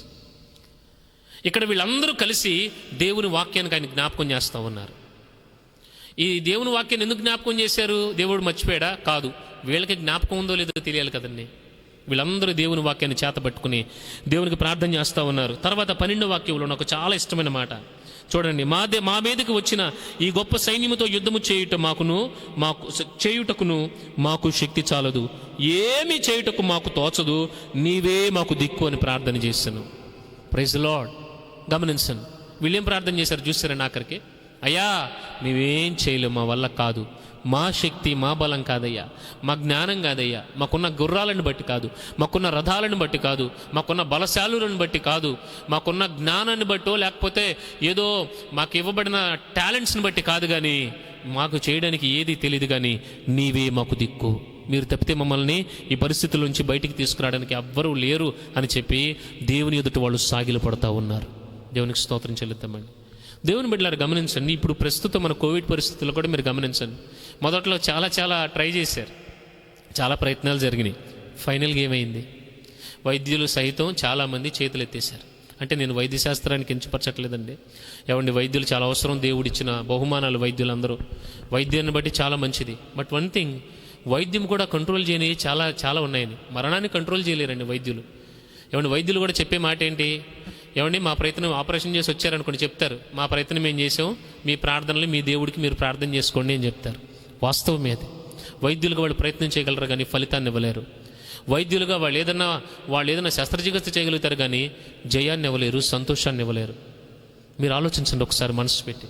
ఇక్కడ వీళ్ళందరూ కలిసి దేవుని వాక్యానికి ఆయన జ్ఞాపకం చేస్తూ ఉన్నారు. ఈ దేవుని వాక్యాన్ని ఎందుకు జ్ఞాపకం చేశారు? దేవుడు మర్చిపోయాడా? కాదు. వీళ్ళకి జ్ఞాపకం ఉందో లేదో తెలియాలి కదండి. వీళ్ళందరూ దేవుని వాక్యాన్ని చేతపట్టుకుని దేవునికి ప్రార్థన చేస్తూ ఉన్నారు. తర్వాత 12వ వాక్యంలో నాకు చాలా ఇష్టమైన మాట చూడండి. మా మీదకి వచ్చిన ఈ గొప్ప సైన్యముతో యుద్ధము చేయుటకును మాకు శక్తి చాలదు, ఏమి చేయుటకు మాకు తోచదు, నీవే మాకు దిక్కు అని ప్రార్థన చేశాను. Praise lord. గమనించండి, వీళ్ళేం ప్రార్థన చేశారు చూస్తారండి ఆఖరికి, అయ్యా మేమేం చేయలేము, మా వల్ల కాదు, మా శక్తి మా బలం కాదయ్యా, మా జ్ఞానం కాదయ్యా, మాకున్న గుర్రాలను బట్టి కాదు, మాకున్న రథాలను బట్టి కాదు, మాకున్న బలశాలులను బట్టి కాదు, మాకున్న జ్ఞానాన్ని బట్టో లేకపోతే ఏదో మాకు ఇవ్వబడిన టాలెంట్స్ని బట్టి కాదు, కానీ మాకు చేయడానికి ఏది తెలియదు, కానీ నీవే మాకు దిక్కు, మీరు తప్పితే మమ్మల్ని ఈ పరిస్థితుల నుంచి బయటికి తీసుకురావడానికి ఎవ్వరూ లేరు అని చెప్పి దేవుని ఎదుట వాళ్ళు సాగిల పడుతూ ఉన్నారు. దేవునికి స్తోత్రం చెల్లిద్దామండి. దేవుని బిడ్డలారా గమనించండి, ఇప్పుడు ప్రస్తుతం మన కోవిడ్ పరిస్థితుల్లో కూడా మీరు గమనించండి, మొదట్లో చాలా ట్రై చేశారు, చాలా ప్రయత్నాలు జరిగినాయి. ఫైనల్గా ఏమైంది? వైద్యులు సైతం చాలామంది చేతులు ఎత్తేశారు. అంటే నేను వైద్య శాస్త్రానికి కించపరచట్లేదండి, ఏమండి, వైద్యులు చాలా అవసరం, దేవుడిచ్చిన బహుమానాలు వైద్యులందరూ, వైద్యాన్ని బట్టి చాలా మంచిది. బట్ వన్ థింగ్, వైద్యం కూడా కంట్రోల్ చేయనివి చాలా ఉన్నాయని, మరణాన్ని కంట్రోల్ చేయలేరండి వైద్యులు. ఏమండి, వైద్యులు కూడా చెప్పే మాట ఏంటి, ఏమండి మా ప్రయత్నం ఆపరేషన్ చేసి వచ్చారనుకోండి, చెప్తారు మా ప్రయత్నం ఏం చేసాం, మీ ప్రార్థనలు మీ దేవుడికి మీరు ప్రార్థన చేసుకోండి అని చెప్తారు. వాస్తవమే అది. వైద్యులుగా వాళ్ళు ప్రయత్నం చేయగలరు కానీ ఫలితాన్ని ఇవ్వలేరు. వైద్యులుగా వాళ్ళు ఏదైనా శస్త్రచికిత్స చేయగలుగుతారు కానీ జయాన్ని ఇవ్వలేరు, సంతోషాన్ని ఇవ్వలేరు. మీరు ఆలోచించండి ఒకసారి మనసు పెట్టి.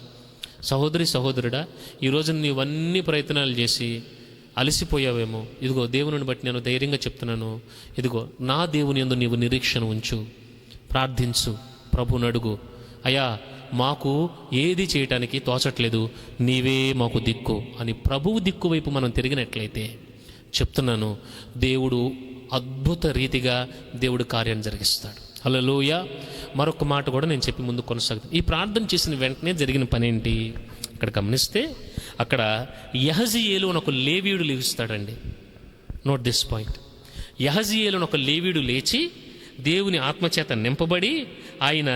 సహోదరుడా, ఈరోజు నీవన్నీ ప్రయత్నాలు చేసి అలసిపోయావేమో, ఇదిగో దేవుని బట్టి నేను ధైర్యంగా చెప్తున్నాను, ఇదిగో నా దేవుని యందు నీవు నిరీక్షణ ఉంచు, ప్రార్థించు, ప్రభువుని అడుగు, అయ్యా మాకు ఏది చేయటానికి తోచట్లేదు, నీవే మాకు దిక్కు అని ప్రభువు దిక్కు వైపు మనం తిరిగినట్లయితే చెప్తున్నాను, దేవుడు అద్భుత రీతిగా దేవుడు కార్యాన్ని జరిగిస్తాడు. హల్లెలూయా. మరొక మాట కూడా నేను చెప్పి ముందు కొనసాగుతాను. ఈ ప్రార్థన చేసిన వెంటనే జరిగిన పని ఏంటి? ఇక్కడ గమనిస్తే అక్కడ యహజీయేలు అని ఒక లేవీయుడు లేస్తాడండి. Note this point. యహజీయేలు అని ఒక లేవీయుడు లేచి దేవుని ఆత్మచేత నింపబడి ఆయన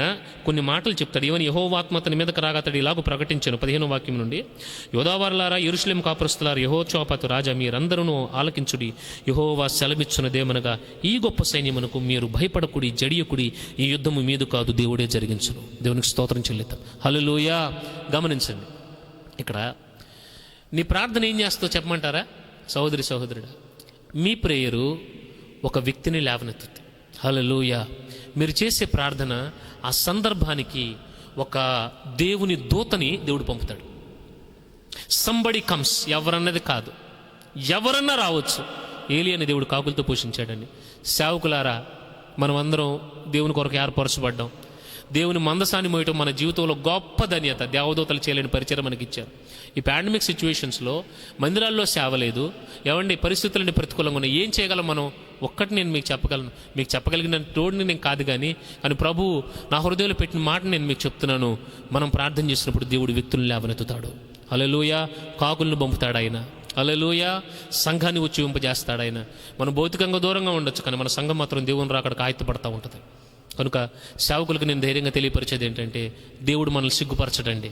కొన్ని మాటలు చెప్తాడు. ఏమని? యెహోవా ఆత్మ అతని మీదకి రాగా అతడు ఇలాగూ ప్రకటించాను. 15వ వాక్యం నుండి, యోధావారులారా, యెరూషలేము కాపురస్తులారా, యెహోషాపాతు రాజా, మీరందరూ ఆలకించుడి. యెహోవా సెలవిచ్చున్నదేమనగా, ఈ గొప్ప సైన్యమునకు మీరు భయపడకుడి, జడియకుడి, ఈ యుద్ధము మీదు కాదు, దేవుడే జరిగించును. దేవునికి స్తోత్రం చెల్లిద్దాం. హల్లెలూయా. గమనించండి, ఇక్కడ నీ ప్రార్థన ఏం చేస్తావు చెప్పమంటారా? సహోదరుడా, మీ ప్రేయరు ఒక వ్యక్తిని లేవనెత్తుతుంది. హల్లెలూయా. మీరు చేసే ప్రార్థన ఆ సందర్భానికి ఒక దేవుని దూతని దేవుడు పంపుతాడు. సంబడి కమ్స్, ఎవరన్నది కాదు, ఎవరన్నా రావచ్చు. ఏలియాని దేవుడు కాకులతో పోషించాడండి. సేవకులారా, మనం అందరం దేవుని కొరకు ఏర్పరచబడ్డాం. దేవుని మందసాన్ని మోయటం మన జీవితంలో గొప్ప ధన్యత. దేవదూతలు చేయలేని పరిచయం మనకి ఇచ్చారు. ఈ పాండమిక్ సిచ్యువేషన్స్లో మందిరాల్లో సేవ లేదు, ఏమండి, పరిస్థితులని ప్రతికూలంగా ఉన్నాయి. ఏం చేయగలం మనం? ఒక్కటి నేను మీకు చెప్పగలను, మీకు చెప్పగలిగిన తోడుని నేను కాదు, కానీ ప్రభువు నా హృదయంలో పెట్టిన మాట నేను మీకు చెప్తున్నాను. మనం ప్రార్థన చేసినప్పుడు దేవుడు వ్యక్తులను లేవనెత్తుతాడు. హల్లెలూయా. కాకులను పంపుతాడు ఆయన. హల్లెలూయా. సంఘాన్ని ఉజ్జీవింపజేస్తాడు ఆయన. మనం భౌతికంగా దూరంగా ఉండొచ్చు, కానీ మన సంఘం మాత్రం దేవుని రాకడకు ఆయత్తపడతా ఉంటుంది. కనుక సేవకులకు నేను ధైర్యంగా తెలియపరిచేది ఏంటంటే, దేవుడు మనల్ని సిగ్గుపరచడండి,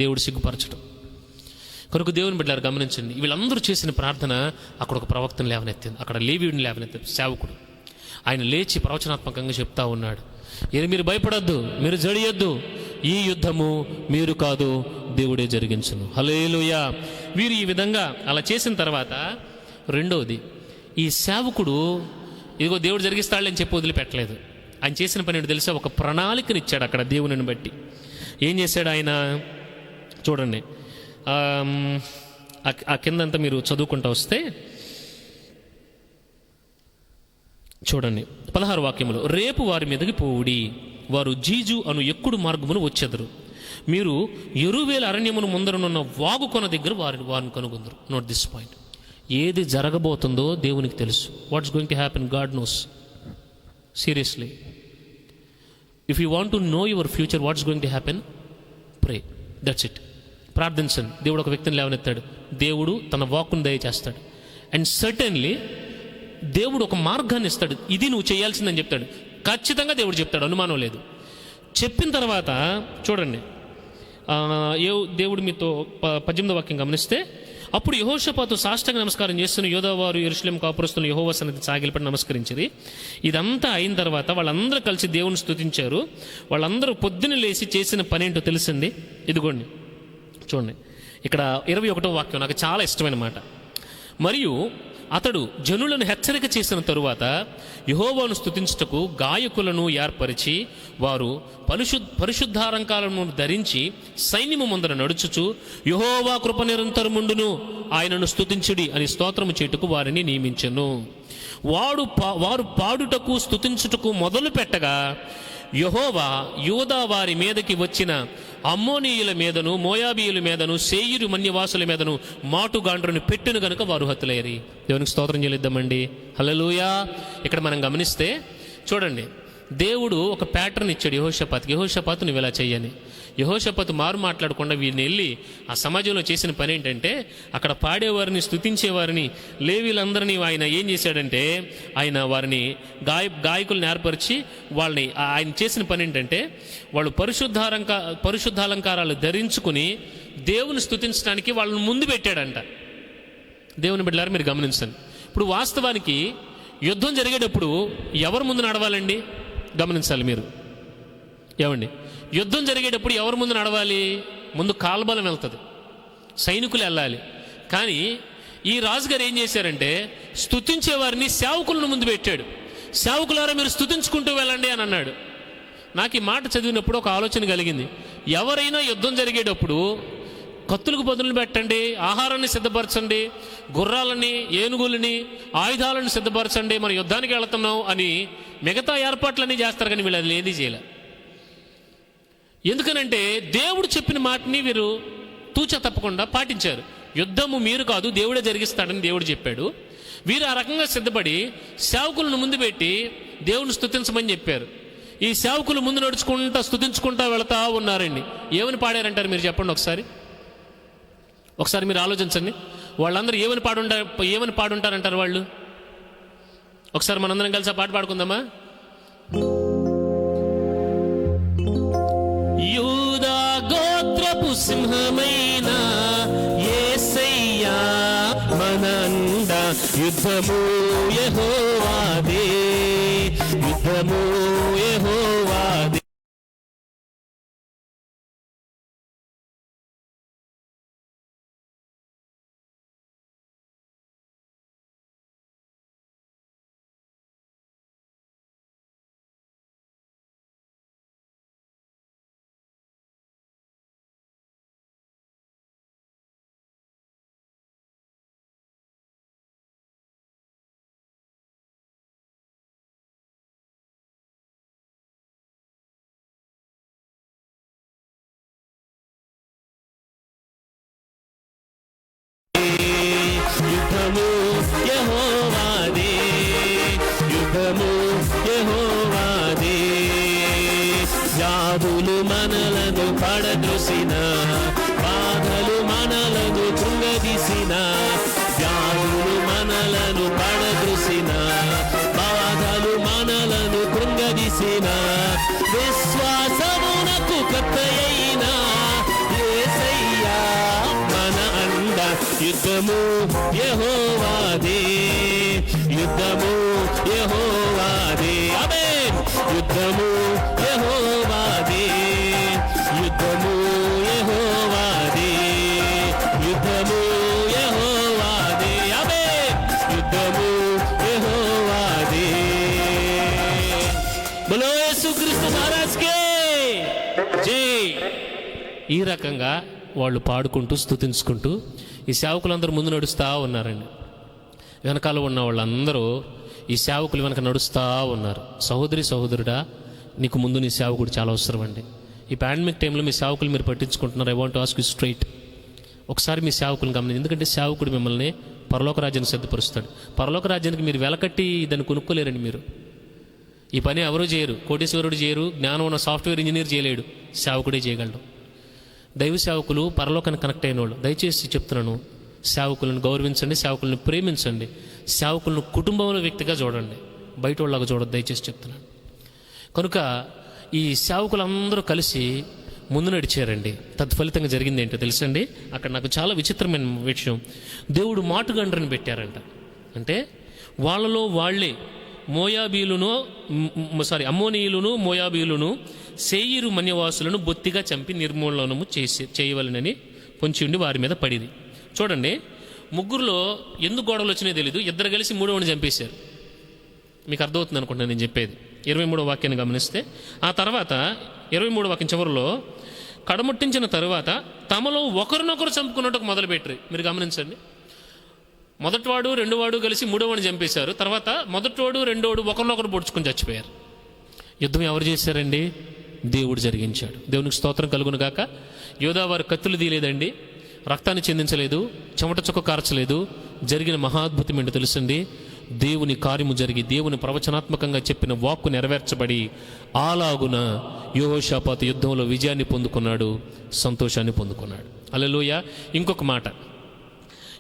దేవుడు సిగ్గుపరచడం. కనుక దేవుని బిడ్డలారా గమనించండి, వీళ్ళందరూ చేసిన ప్రార్థన అక్కడ ఒక ప్రవక్తను లేవనెత్తింది, అక్కడ లేవీయుడిని లేవనెత్తింది, సేవకుడు. ఆయన లేచి ప్రవచనాత్మకంగా చెప్తా ఉన్నాడు, మీరు భయపడొద్దు, మీరు జడియొద్దు, ఈ యుద్ధము మీరు కాదు, దేవుడే జరిగించును. హల్లెలూయా. వీరు ఈ విధంగా అలా చేసిన తర్వాత రెండవది, ఈ సేవకుడు ఇదిగో దేవుడు జరిగిస్తాడని చెప్పి వదిలిపెట్టలేదు. ఆయన చేసిన పని ఏంటో తెలుసా? ఒక ప్రణాళికనిచ్చాడు అక్కడ దేవుని బట్టి. ఏం చేశాడు ఆయన? చూడండి, ఆ కిందంతా మీరు చదువుకుంటూ వస్తే చూడండి, 16 వాక్యములు, రేపు వారి మీదకి పోవుడి, వారు జీజు అను ఎక్కుడు మార్గమును వచ్చెదరు, మీరు యెరూవేలు అరణ్యమును ముందరనున్న వాగు కొన దగ్గర వారిని కనుగొందరు. Note this point. ఏది జరగబోతుందో దేవునికి తెలుసు. What's going to happen, God knows. Seriously, if you want to know your future, what's going to happen, pray, that's it. ప్రార్థించండి. దేవుడు ఒక వ్యక్తిని లేవనెత్తాడు, దేవుడు తన వాక్కును దయచేస్తాడు. అండ్ సర్టెన్లీ దేవుడు ఒక మార్గాన్ని ఇస్తాడు, ఇది నువ్వు చేయాల్సిందని చెప్తాడు. ఖచ్చితంగా దేవుడు చెప్తాడు, అనుమానం లేదు. చెప్పిన తర్వాత చూడండి, దేవుడు మీతో 18వ వాక్యం గమనిస్తే, అప్పుడు యెహోషాపాతు సాష్టాంగ నమస్కారం చేస్తున్న యోధావారు యెరూషలేము కాపురస్తులు యెహోవా సన్నిధి సాగిలపడి నమస్కరించిరి. ఇదంతా అయిన తర్వాత వాళ్ళందరూ కలిసి దేవుని స్తుతించారు. వాళ్ళందరూ పొద్దున లేచి చేసిన పని ఏంటో తెలుసండి. ఇదిగోండి చూడండి, ఇక్కడ 21వ వాక్యం నాకు చాలా ఇష్టమైన మాట. మరియు అతడు జనులను హెచ్చరిక చేసిన తరువాత యెహోవాను స్తుతించుటకు గాయకులను ఏర్పరిచి వారు పరిశుద్ధాలంకారమును ధరించి సైన్యము ముందర నడుచుచు యెహోవా కృప నిరంతరముండును ఆయనను స్తుతించుడి అని స్తోత్రము చేటుకు వారిని నియమించెను. వారు పాడుటకు స్తుతించుటకు మొదలు పెట్టగా యెహోవా యూదా వారి మీదకి వచ్చిన అమ్మోనీయుల మీదను మోయాబీయుల మీదను సేయీరు మన్యవాసుల మీదను మాటుగాండ్రుని పెట్టును గనుక వారు హతులయ్యారు. దేవునికి స్తోత్రం చెల్లిద్దామండి. హల్లెలూయా. ఇక్కడ మనం గమనిస్తే చూడండి, దేవుడు ఒక ప్యాటర్న్ ఇచ్చాడు యెహోషాపాతుకి. యెహోషాపాతు నువ్వు ఇలా చెయ్యని. యెహోషాపాతు మారు మాట్లాడకుండా వీరిని వెళ్ళి ఆ సమాజంలో చేసిన పని ఏంటంటే, అక్కడ పాడేవారిని స్తుతించేవారిని లేవీలందరినీ ఆయన ఏం చేశాడంటే, ఆయన వారిని గాయకులను ఏర్పరిచి వాళ్ళని ఆయన చేసిన పని ఏంటంటే, వాళ్ళు పరిశుద్ధాలంకారాలు ధరించుకుని దేవుని స్తుతించడానికి వాళ్ళని ముందు పెట్టాడంట. దేవుని బిడ్డలారా మీరు గమనించండి. ఇప్పుడు వాస్తవానికి యుద్ధం జరిగేటప్పుడు ఎవరు ముందు నడవాలండి? గమనించాలి మీరు. ఏమండి, యుద్ధం జరిగేటప్పుడు ఎవరు ముందు నడవాలి? ముందు కాల్బలం వెళ్తుంది, సైనికులు వెళ్ళాలి. కానీ ఈ రాజుగారు ఏం చేశారంటే, స్తుతించేవారిని సేవకులను ముందు పెట్టాడు. సేవకులారా మీరు స్తుతించుకుంటూ వెళ్ళండి అని అన్నాడు. నాకు ఈ మాట చదివినప్పుడు ఒక ఆలోచన కలిగింది. ఎవరైనా యుద్ధం జరిగేటప్పుడు కత్తులకు బదులు పెట్టండి, ఆహారాన్ని సిద్ధపరచండి, గుర్రాలని ఏనుగులని ఆయుధాలను సిద్ధపరచండి, మనం యుద్ధానికి వెళుతున్నాం అని మిగతా ఏర్పాట్లన్నీ చేస్తారు. కానీ వీళ్ళు అది ఏది చేయలే. ఎందుకనంటే దేవుడు చెప్పిన మాటని వీరు తూచా తప్పకుండా పాటించారు. యుద్ధము మీరు కాదు దేవుడే జరిగిస్తాడని దేవుడు చెప్పాడు. వీరు ఆ రకంగా సిద్ధపడి సేవకులను ముందు పెట్టి దేవుని స్తుతించమని చెప్పారు. ఈ సేవకులు ముందు నడుచుకుంటా స్తుతించుకుంటా వెళతా ఉన్నారండి. ఏమని పాడారంటారు మీరు చెప్పండి ఒకసారి మీరు ఆలోచించండి. వాళ్ళందరూ ఏమని పాడుంటారంటారు వాళ్ళు? ఒకసారి మనందరం కలిసి ఆ పాట పాడుకుందామా? యూదా గోత్రపు సింహమైన యేసయ్యా మనంద, యుద్ధము యెహోవాదే, యుద్ధము యెహోవాదే. యుద్ధము యెహోవాదే, యుద్ధము యెహోవాదే. వ్యాధులు మనలను పడద్రోసిన, బాధలు మనలను కృంగదీసిన, వ్యాధులు మనలను పడద్రోసిన, బాధలు మనలను కృంగదీసిన, విశ్వాసమునకు కర్తయైన యేసయ్యా మన అండ, యుద్ధము యెహోవాదే, యుద్ధము యెహోవాదే. ఆమేన్. యుద్ధము యెహోవాదే, యుద్ధము యెహోవాదే, యుద్ధము యెహోవాదే. ఆమేన్. యుద్ధము యెహోవాదే. బోలో యేసుక్రీస్తు మహారాజ్ కే జై. ఈ రకంగా వాళ్ళు పాడుకుంటూ స్తుతించుకుంటూ ఈ సేవకులందరూ ముందు నడుస్తూ ఉన్నారండి. వెనకాల ఉన్న వాళ్ళందరూ ఈ సేవకులు వెనక నడుస్తూ ఉన్నారు. సహోదరుడా, నీకు ముందు నీ సేవకుడు చాలా అవసరం అండి. ఈ పాండమిక్ టైంలో మీ సేవకులు మీరు పట్టించుకుంటున్నారు. I want to ask you straight. ఒకసారి మీ సేవకులను గమనించి. ఎందుకంటే సేవకుడు మిమ్మల్ని పరలోక రాజ్యాన్ని సిద్ధపరుస్తాడు. పరలోక రాజ్యానికి మీరు వెలకట్టి దాన్ని కొనుక్కోలేరండి. మీరు ఈ పని ఎవరూ చేయరు. కోటీశ్వరుడు చేయరు, జ్ఞానం ఉన్న సాఫ్ట్వేర్ ఇంజనీర్ చేయలేడు, సేవకుడే చేయగలడు. దైవ సేవకులు పరలోకానికి కనెక్ట్ అయిన వాళ్ళు. దయచేసి చెప్తున్నాను, సేవకులను గౌరవించండి, సేవకులను ప్రేమించండి, సేవకులను కుటుంబంలో వ్యక్తిగా చూడండి, బయట వాళ్ళగా చూడద్దు. దయచేసి చెప్తున్నాను. కనుక ఈ సేవకులందరూ కలిసి ముందు నడిచారండి. తత్ఫలితంగా జరిగింది ఏంటో తెలుసండి, అక్కడ నాకు చాలా విచిత్రమైన విషయం, దేవుడు మాటుగండ్రని పెట్టారంట. అంటే వాళ్ళలో వాళ్ళే అమ్మోనీయులను మోయాబీయులను సేయీరు మన్యవాసులను బొత్తిగా చంపి నిర్మూలనము చేయవలనని పొంచి ఉండి వారి మీద పడిది. చూడండి, ముగ్గురులో ఎందుకు గొడవలు వచ్చినాయో తెలీదు, ఇద్దరు కలిసి మూడోవాడిని చంపేశారు. మీకు అర్థమవుతుంది అనుకుంటున్నాను నేను చెప్పేది. 23వ వాక్యాన్ని గమనిస్తే, ఆ తర్వాత 23వ వాక్యం చివరిలో కడముట్టించిన తరువాత తమలో ఒకరినొకరు చంపుకున్నట్టు మొదలుపెట్టారు. మీరు గమనించండి, మొదటివాడు రెండోవాడు కలిసి మూడోవాడిని చంపేశారు. తర్వాత మొదటివాడు రెండోవాడు ఒకరినొకరు పొడుచుకొని చచ్చిపోయారు. యుద్ధం ఎవరు చేశారండి? దేవుడు జరిగించాడు. దేవునికి స్తోత్రం కలుగును గాక. యోధా వారు కత్తులు తీయలేదండి, రక్తాన్ని చెందించలేదు, చెమట చుక్క కార్చలేదు. జరిగిన మహాద్భుతం ఏంటో తెలుసండి, దేవుని కార్యము జరిగి దేవుని ప్రవచనాత్మకంగా చెప్పిన వాక్కు నెరవేర్చబడి అలాగున యెహోషాపాతు యుద్ధంలో విజయాన్ని పొందుకున్నాడు, సంతోషాన్ని పొందుకున్నాడు. హల్లెలూయా. ఇంకొక మాట,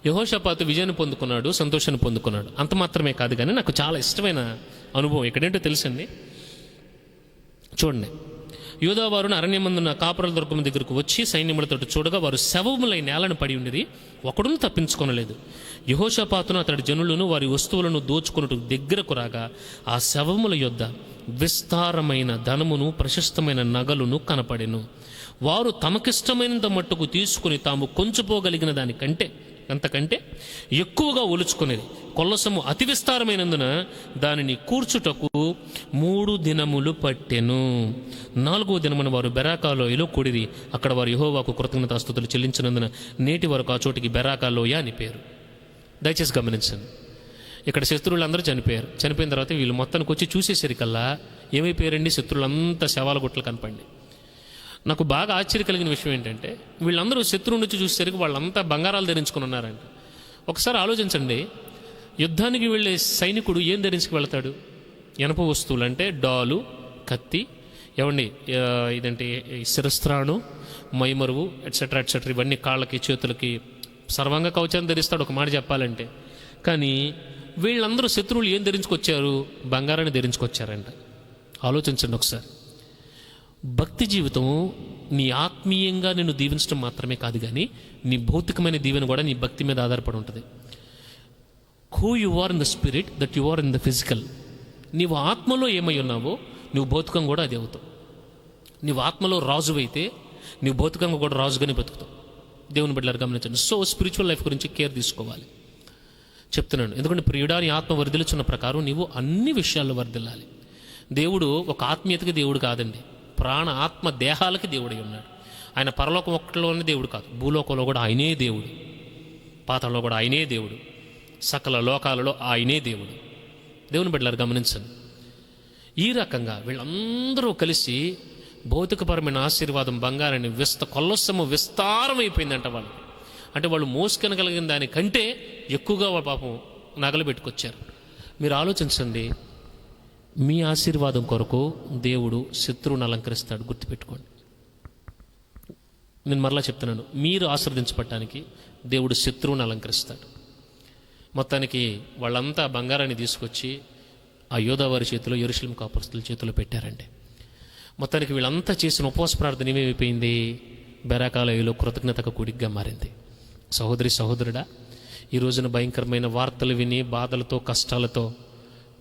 యెహోషాపాతు విజయాన్ని పొందుకున్నాడు, సంతోషాన్ని పొందుకున్నాడు. అంత మాత్రమే కాదు, కానీ నాకు చాలా ఇష్టమైన అనుభవం ఎక్కడేంటో తెలుసండి. చూడండి, యూదావారును అరణ్యమందున్న కాపురల దుర్గం దగ్గరకు వచ్చి సైన్యములతో చూడగా వారు శవములై నేలను పడి ఉండేది, ఒకడును తప్పించుకొనలేదు. యెహోషాపాతును అతడి జనులను వారి వస్తువులను దోచుకొనుటకు దగ్గరకు రాగా ఆ శవముల యొద్ద విస్తారమైన ధనమును ప్రశస్తమైన నగలును కనపడెను. వారు తమకిష్టమైనంత మట్టుకు తీసుకుని తాము కొంచుపోగలిగిన దానికంటే అంతకంటే ఎక్కువగా ఒలుచుకునేది. కొల్లసము అతి విస్తారమైనందున దానిని కూర్చుటకు 3 దినములు పట్టెను. 4వ దినమున వారు బెరాకాలోయలో కూడిరి. అక్కడ వారు యెహోవాకు కృతజ్ఞతాస్తుతులు చెల్లించినందున నేటి వరకు ఆ చోటికి బెరాకాలోయ అని పేరు. దయచేసి గమనించండి, ఇక్కడ శత్రువులందరూ చనిపోయారు. చనిపోయిన తర్వాత వీళ్ళు మొత్తానికి వచ్చి చూసేసరికల్లా ఏమైపోయారండి? శత్రువులంతా శవాల గుట్టలు కనపండి. నాకు బాగా ఆశ్చర్య కలిగిన విషయం ఏంటంటే, వీళ్ళందరూ శత్రువు నుంచి చూసేసరికి వాళ్ళంతా బంగారాలు ధరించుకుని ఉన్నారంట. ఒకసారి ఆలోచించండి, యుద్ధానికి వెళ్ళే సైనికుడు ఏం ధరించుకు వెళ్తాడు? ఇనప వస్తువులు అంటే డాలు, కత్తి, ఇదంటే శిరస్త్రాణు, మైమరువు, ఎట్సెట్రా ఎట్సెట్రా, ఇవన్నీ కాళ్ళకి చేతులకి సర్వాంగ కవచాన్ని ధరిస్తాడు ఒక మాట చెప్పాలంటే. కానీ వీళ్ళందరూ శత్రువులు ఏం ధరించుకొచ్చారు? బంగారాన్ని ధరించుకొచ్చారంట. ఆలోచించండి ఒకసారి. భక్తి జీవితం నీ ఆత్మీయంగా నిన్ను దీవించడం మాత్రమే కాదు, కానీ నీ భౌతికమైన దీవెన కూడా నీ భక్తి మీద ఆధారపడి ఉంటుంది. Who you are in the spirit that you are in the physical. నీవు ఆత్మలో ఏమై ఉన్నావో నువ్వు భౌతికంగా కూడా అది అవుతావు. నీవు ఆత్మలో రాజు అయితే నీవు భౌతికంగా కూడా రాజుగానే బతుకుతావు. దేవుని బిడ్డలారా గమనించండి. సో స్పిరిచువల్ లైఫ్ గురించి కేర్ తీసుకోవాలి చెప్తున్నాను. ఎందుకంటే ప్రియుడా, నీ ఆత్మ వర్ధిల్లుచున్న ప్రకారం నీవు అన్ని విషయాల్లో వర్ధిల్లాలి. దేవుడు ఒక ఆత్మీయతకి దేవుడు కాదండి, ప్రాణ ఆత్మ దేహాలకి దేవుడై ఉన్నాడు. ఆయన పరలోకం ఒక్కటిలోనే దేవుడు కాదు, భూలోకంలో కూడా ఆయనే దేవుడు, పాతాళంలో కూడా ఆయనే దేవుడు, సకల లోకాలలో ఆయనే దేవుడు. దేవుని బిడ్డలారా గమనించండి. ఈ రకంగా వీళ్ళందరూ కలిసి భౌతికపరమైన ఆశీర్వాదం, బంగారాన్ని కొల్లసము విస్తారమైపోయిందంట వాళ్ళకి. అంటే వాళ్ళు మోసుకెనగలిగిన దానికంటే ఎక్కువగా వాళ్ళ పాపం నగలు పెట్టుకొచ్చారు. మీరు ఆలోచించండి, మీ ఆశీర్వాదం కొరకు దేవుడు శత్రువుని అలంకరిస్తాడు, గుర్తుపెట్టుకోండి. నేను మరలా చెప్తున్నాను, మీరు ఆశీర్వదించబడటానికి దేవుడు శత్రువుని అలంకరిస్తాడు. మొత్తానికి వాళ్ళంతా బంగారాన్ని తీసుకొచ్చి ఆ యోధావారి చేతిలో, యెరూషలేము కాపురస్తుల చేతిలో పెట్టారండి. మొత్తానికి వీళ్ళంతా చేసిన ఉపవాస ప్రార్థన ఏమైపోయింది? బెరాకాలయలో కృతజ్ఞతకు కూడికగా మారింది. సహోదరి సహోదరుడా, ఈ రోజున భయంకరమైన వార్తలు విని బాధలతో కష్టాలతో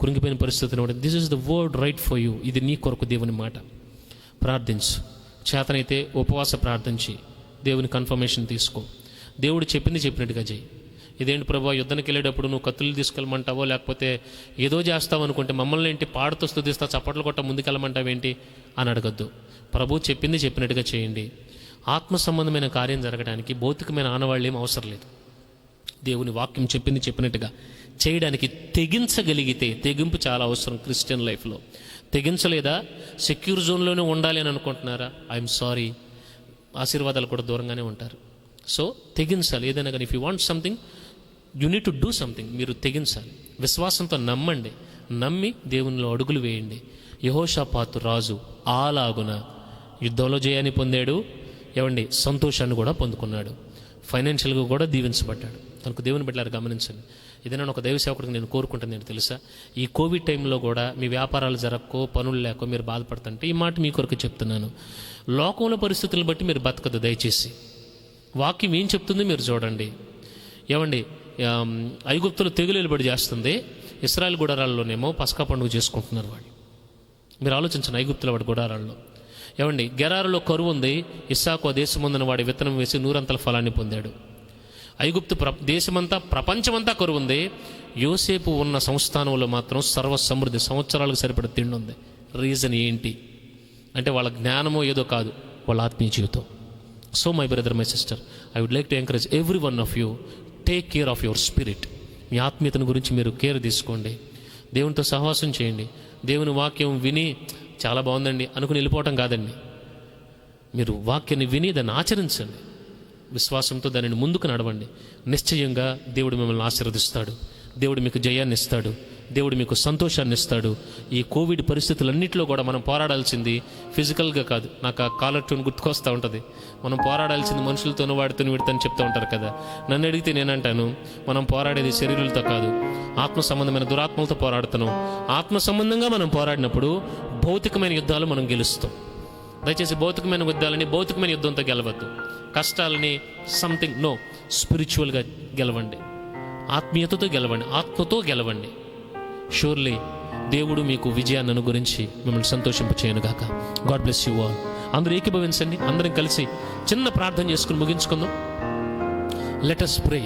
కురింగిపోయిన పరిస్థితిని కూడా this is the word right for you. ఇది నీ కొరకు దేవుని మాట. ప్రార్థించు, చేతనైతే ఉపవాస ప్రార్థించి దేవుని కన్ఫర్మేషన్ తీసుకో. దేవుడు చెప్పింది చెప్పినట్టుగా చేయి. ఇదేంటి ప్రభా, యుద్ధానికి వెళ్ళేటప్పుడు నువ్వు కత్తులు తీసుకెళ్ళమంటావో లేకపోతే ఏదో చేస్తావు అనుకుంటే మమ్మల్ని ఏంటి పాడుతూ స్తుతిస్తా చప్పట్లు కొట్ట ముందుకెళ్ళమంటావేంటి అని అడగద్దు. ప్రభు చెప్పింది చెప్పినట్టుగా చేయండి. ఆత్మ సంబంధమైన కార్యం జరగడానికి భౌతికమైన ఆనవాళ్ళు ఏం అవసరం లేదు. దేవుని వాక్యం చెప్పింది చెప్పినట్టుగా చేయడానికి తెగించగలిగితే, తెగింపు చాలా అవసరం క్రిస్టియన్ లైఫ్లో. తెగించలేదా? సెక్యూర్ జోన్లోనే ఉండాలి అని అనుకుంటున్నారా? ఐఎమ్ సారీ, ఆశీర్వాదాలు కూడా దూరంగానే ఉంటారు. సో తెగించాలి. ఏదైనా కానీ if you want something you need to do something. మీరు తెగించాలి. విశ్వాసంతో నమ్మండి. నమ్మి దేవునిలో అడుగులు వేయండి. యెహోషాపాతు రాజు అలాగున యుద్ధంలో జయాన్ని పొందాడు. సంతోషాన్ని కూడా పొందుకున్నాడు. ఫైనాన్షియల్గా కూడా దీవించబడ్డాడు. కనుక దేవుని బిడ్డలారా గమనించండి. ఏదైనా ఒక దైవ సేవకుడికి నేను కోరుకుంటాను, నేను తెలుసా, ఈ కోవిడ్ టైంలో కూడా మీ వ్యాపారాలు జరగకో పనులు లేకో మీరు బాధపడుతుంటే ఈ మాట మీ కొరకు చెప్తున్నాను. లోకంలో పరిస్థితులను బట్టి మీరు బతకదు. దయచేసి వాక్యం ఏం చెప్తుంది మీరు చూడండి. ఏమండి, ఐగుప్తులు తెగులు వెలుబడి చేస్తుంది, ఇశ్రాయేల్ గుడారాల్లోనేమో పస్కా పండుగ చేసుకుంటున్నారు వాళ్ళు. మీరు ఆలోచించండి, ఐగుప్తుల వాడి గుడారాల్లో. ఏమండి, గెరారులో కరువు ఉంది, ఇస్సాకు ఆ దేశమందున వాడి విత్తనం వేసి 100 ఫలాన్ని పొందాడు. ఐగుప్తు దేశమంతా ప్రపంచమంతా కరువు ఉంది, యోసేపు ఉన్న సంస్థానంలో మాత్రం సర్వ సమృద్ధి, సంవత్సరాలకు సరిపడ తిండి ఉంది. రీజన్ ఏంటి అంటే వాళ్ళ జ్ఞానమో ఏదో కాదు, వాళ్ళ ఆత్మీయ జీవితం. So my brother, my sister, I would like to encourage every one of you, take care of your spirit. మీ ఆత్మీయతను గురించి మీరు కేర్ తీసుకోండి. దేవునితో సహవాసం చేయండి. దేవుని వాక్యం విని చాలా బాగుందండి అనుకుని వెళ్ళిపోవటం కాదండి. మీరు వాక్యాన్ని విని దాన్ని ఆచరించండి. విశ్వాసంతో దానిని ముందుకు నడవండి. నిశ్చయంగా దేవుడు మిమ్మల్ని ఆశీర్వదిస్తాడు. దేవుడు మీకు జయాన్ని ఇస్తాడు. దేవుడు మీకు సంతోషాన్ని ఇస్తాడు. ఈ కోవిడ్ పరిస్థితులన్నింటిలో కూడా మనం పోరాడాల్సింది ఫిజికల్గా కాదు. నాకు ఆ కాలర్ ట్యూన్ గుర్తుకొస్తూ ఉంటుంది. మనం పోరాడాల్సింది మనుషులతోనూ వాడితోనూ వీడితోని చెప్తూ ఉంటారు కదా. నన్ను అడిగితే నేనంటాను, మనం పోరాడేది శరీరులతో కాదు, ఆత్మ సంబంధమైన దురాత్మలతో పోరాడుతున్నాం. ఆత్మ సంబంధంగా మనం పోరాడినప్పుడు భౌతికమైన యుద్ధాలు మనం గెలుస్తాం. దయచేసి భౌతికమైన యుద్ధాలని భౌతికమైన యుద్ధంతో గెలవద్దు. కష్టాలని సంథింగ్ నో, స్పిరిచువల్గా గెలవండి. ఆత్మీయతతో గెలవండి, ఆత్మతో గెలవండి. షూర్లీ దేవుడు మీకు విజయాన్ని అనుగురించి మిమ్మల్ని సంతోషింపచేయనుగాక. God bless you all. అందరూ ఏకీభవించండి. అందరం కలిసి చిన్న ప్రార్థన చేసుకుని ముగించుకుందాం. Let us pray.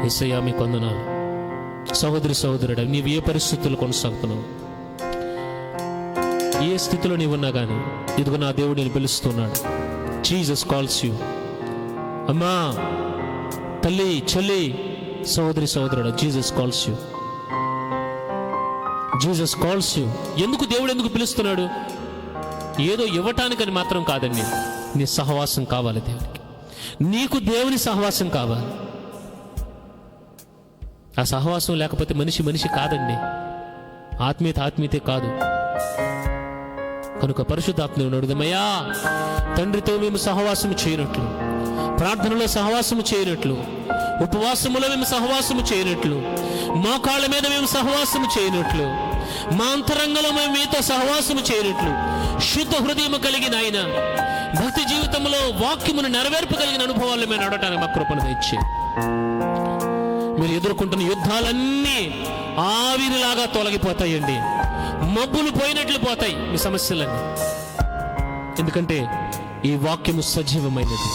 యేసయ్యా మీకు వందనాలు. సహోదరి సహోదరుడా, నీవు ఏ పరిస్థితుల్లో కొనసాగుతున్నావు, ఏ స్థితిలో నీవున్నా కానీ ఇదిగో నా దేవుడు నేను పిలుస్తున్నాడు. Jesus calls you. అమ్మా, తల్లి, చెల్లి, సహోదరి సహోదరుడా, Jesus calls you. Jesus calls you. ఎందుకు దేవుడు ఎందుకు పిలుస్తున్నాడు? ఏదో ఇవ్వటానికని మాత్రం కాదండి. నీ సహవాసం కావాలి దేవుడికి. నీకు దేవుని సహవాసం కావాలి. ఆ సహవాసం లేకపోతే మనిషి కాదండి. ఆత్మీయతే కాదు. కనుక పరిశుద్ధాత్మను అడుగుదామయ్యా, తండ్రితో మేము సహవాసము చేయనట్లు, ప్రార్థనలో సహవాసము చేయనట్లు, ఉపవాసములో మేము సహవాసము చేయనట్లు, మోకాళ్ళ మీద మేము సహవాసము చేయనట్లు, మా అంతరంగంలో మేము మీతో సహవాసము చేయనట్లు, శుద్ధ హృదయము కలిగిన ఆయన భక్తి జీవితంలో వాక్యమును నెరవేర్పగలిగిన అనుభవాల్లో మేము నడవటానికి మా కృపను తెచ్చి, మీరు ఎదుర్కొంటున్న యుద్ధాలన్నీ ఆవిరిలాగా తొలగిపోతాయండి. మబ్బులు పోయినట్లు పోతాయి మీ సమస్యలన్నీ. ఎందుకంటే ఈ వాక్యము సజీవమైనది.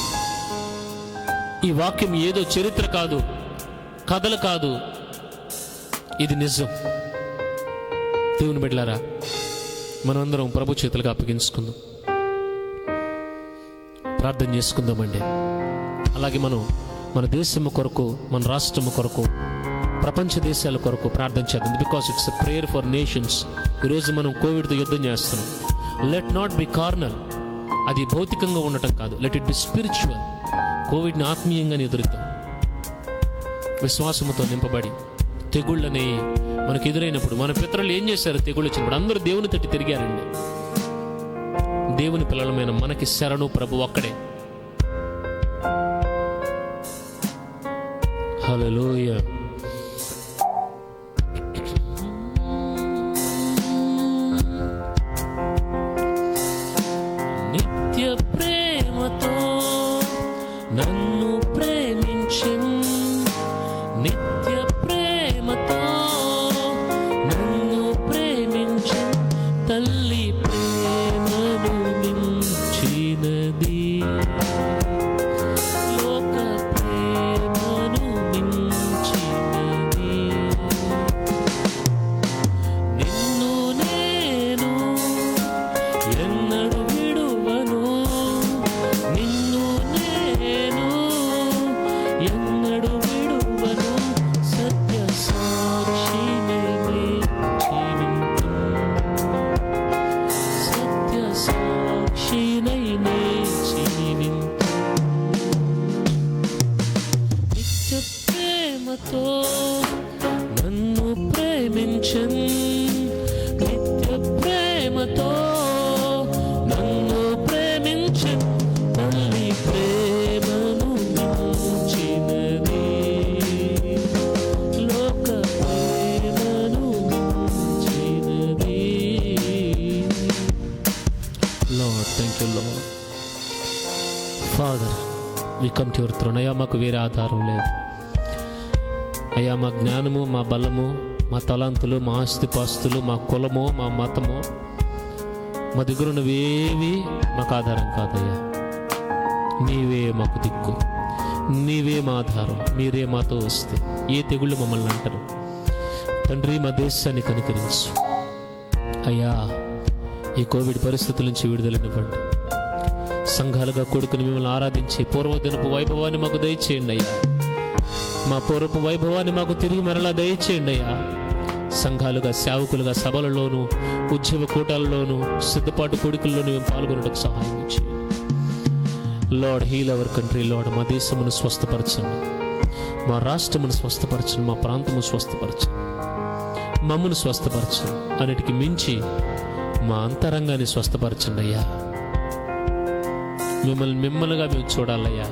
ఈ వాక్యం ఏదో చరిత్ర కాదు, కథలు కాదు, ఇది నిజం. దేవుని బిడ్డలారా, మనమందరం ప్రభు చేతులుగా అప్పగించుకుందాం, ప్రార్థన చేసుకుందామండి. అలాగే మనం మన దేశము కొరకు, మన రాష్ట్రము కొరకు, ప్రపంచ దేశాల కొరకు ప్రార్థన చేద్దాం. Because it's a prayer for nations. ఈరోజు మనం కోవిడ్తో యుద్ధం చేస్తున్నాం. Let not be carnal. అది భౌతికంగా ఉండటం కాదు, లెట్ ఇట్ బి స్పిరిచువల్. కోవిడ్ని ఆత్మీయంగా ఎదురుతాం. విశ్వాసముతో నింపబడి తెగుళ్ళని మనకు ఎదురైనప్పుడు, మన పితరులు ఏం చేశారు? తెగుళ్ళు వచ్చినప్పుడు అందరూ దేవుని తట్టి తిరిగారండి. దేవుని పిల్లలమైన మనకి శరణు ప్రభు ఒక్కడే. హల్లెలూయా. నిత్య ప్రేమతో నన్ను ప్రేమించెను, నిత్య ప్రేమతో నన్ను ప్రేమించెను, తల్లి ప్రేమను మించినది, లోక ప్రేమను మించినది. నిన్ను నేను ఎన్నడు విడువను, నిన్ను నేను ఎన్నడు విడువను, సత్య సాక్షిని జీవింతు, సత్య సాక్షినై జీవింతు. నిత్య ప్రేమతో నన్ను ప్రేమించను, నిత్య ప్రేమతో father, we come to your throne. అయ్యా, మాకు వేరే ఆధారం లేదు అయ్యా. మా జ్ఞానము, మా బలము, మా తలాంతులు, మా ఆస్తిపాస్తులు, మా కులము, మా మతము, మా దగ్గర ఉన్నవేవి మాకు ఆధారం కాదయ్యా. నీవే మాకు దిక్కు, నీవే మా ఆధారం. మీరే మాతో వస్తే ఏ తెగుళ్ళు మమ్మల్ని అంటారు. తండ్రి, మా దేశాన్ని కనికరించు అయ్యా. ఈ కోవిడ్ పరిస్థితుల నుంచి విడుదలనివ్వండి. సంఘాలుగా కొడుకుని మిమ్మల్ని ఆరాధించి పూర్వదినపు వైభవాన్ని మాకు దయచేయండి అయ్యా. మా పూర్వపు వైభవాన్ని మాకు తిరిగి మరలా దయచేయండి అయ్యా. సంఘాలుగా, సేవకులుగా సభలలోనూ, ఉద్యమ కూటాలలోనూ, సిద్ధపాటు కొడుకుల్లోనూ మేము పాల్గొనడానికి సహాయం చేయండి. Lord, heal our country. Lord, మా దేశమును స్వస్థపరచండి, మా రాష్ట్రమును స్వస్థపరచండి, మా ప్రాంతము స్వస్థపరచండి, మమ్మను స్వస్థపరచండి. అన్నిటికీ మించి మా అంతరంగాన్ని స్వస్థపరచండి అయ్యా. మిమ్మల్నిగా మేము చూడాలయ్యా.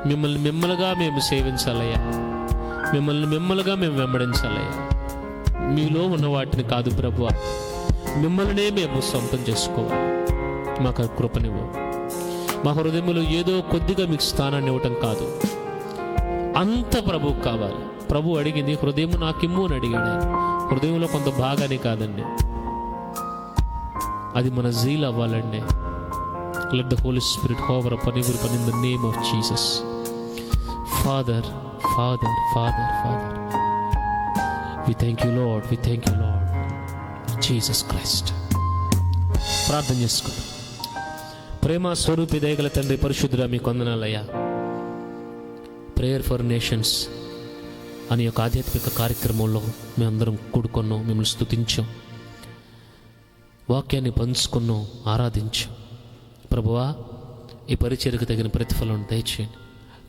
మిమ్మల్నిగా మేము సేవించాలయ్యా. మిమ్మల్నిగా మేము వెంబడించాలయ్యా. మీలో ఉన్న వాటిని కాదు ప్రభువా, మిమ్మల్నే మేము సొంతం చేసుకోవాలి. మాకు కృపనివ్వు. మా హృదయంలో ఏదో కొద్దిగా మీకు స్థానాన్ని ఇవ్వటం కాదు, అంత ప్రభువుకు కావాలి. ప్రభు అడిగింది హృదయం నాకిమ్ము అని అడిగాడు. హృదయంలో కొంత భాగాన్ని కాదండి, అది మన జీల్ అవ్వాలండి. Let the Holy Spirit hover upon everyone in the name of Jesus. Father, Father, Father, Father, we thank you Lord, we thank you Lord, Jesus Christ. ప్రార్థన చేసుకుందాం. ప్రేమ స్వరూపి దయగల తండ్రి, పరిశుద్ధుడా, మీకు వందనాలయ్యా. ప్రేయర్ ఫర్ నేషన్స్ అనే ఒక ఆధ్యాత్మిక కార్యక్రమంలో మేమందరం కూడుకున్నాం, మిమ్మల్ని స్తుతించాం, వాక్యాన్ని పంచుకున్నాం, ఆరాధించాం. ప్రభువా, ఈ పరిచర్యకు తగిన ప్రతిఫలం దయచేయండి.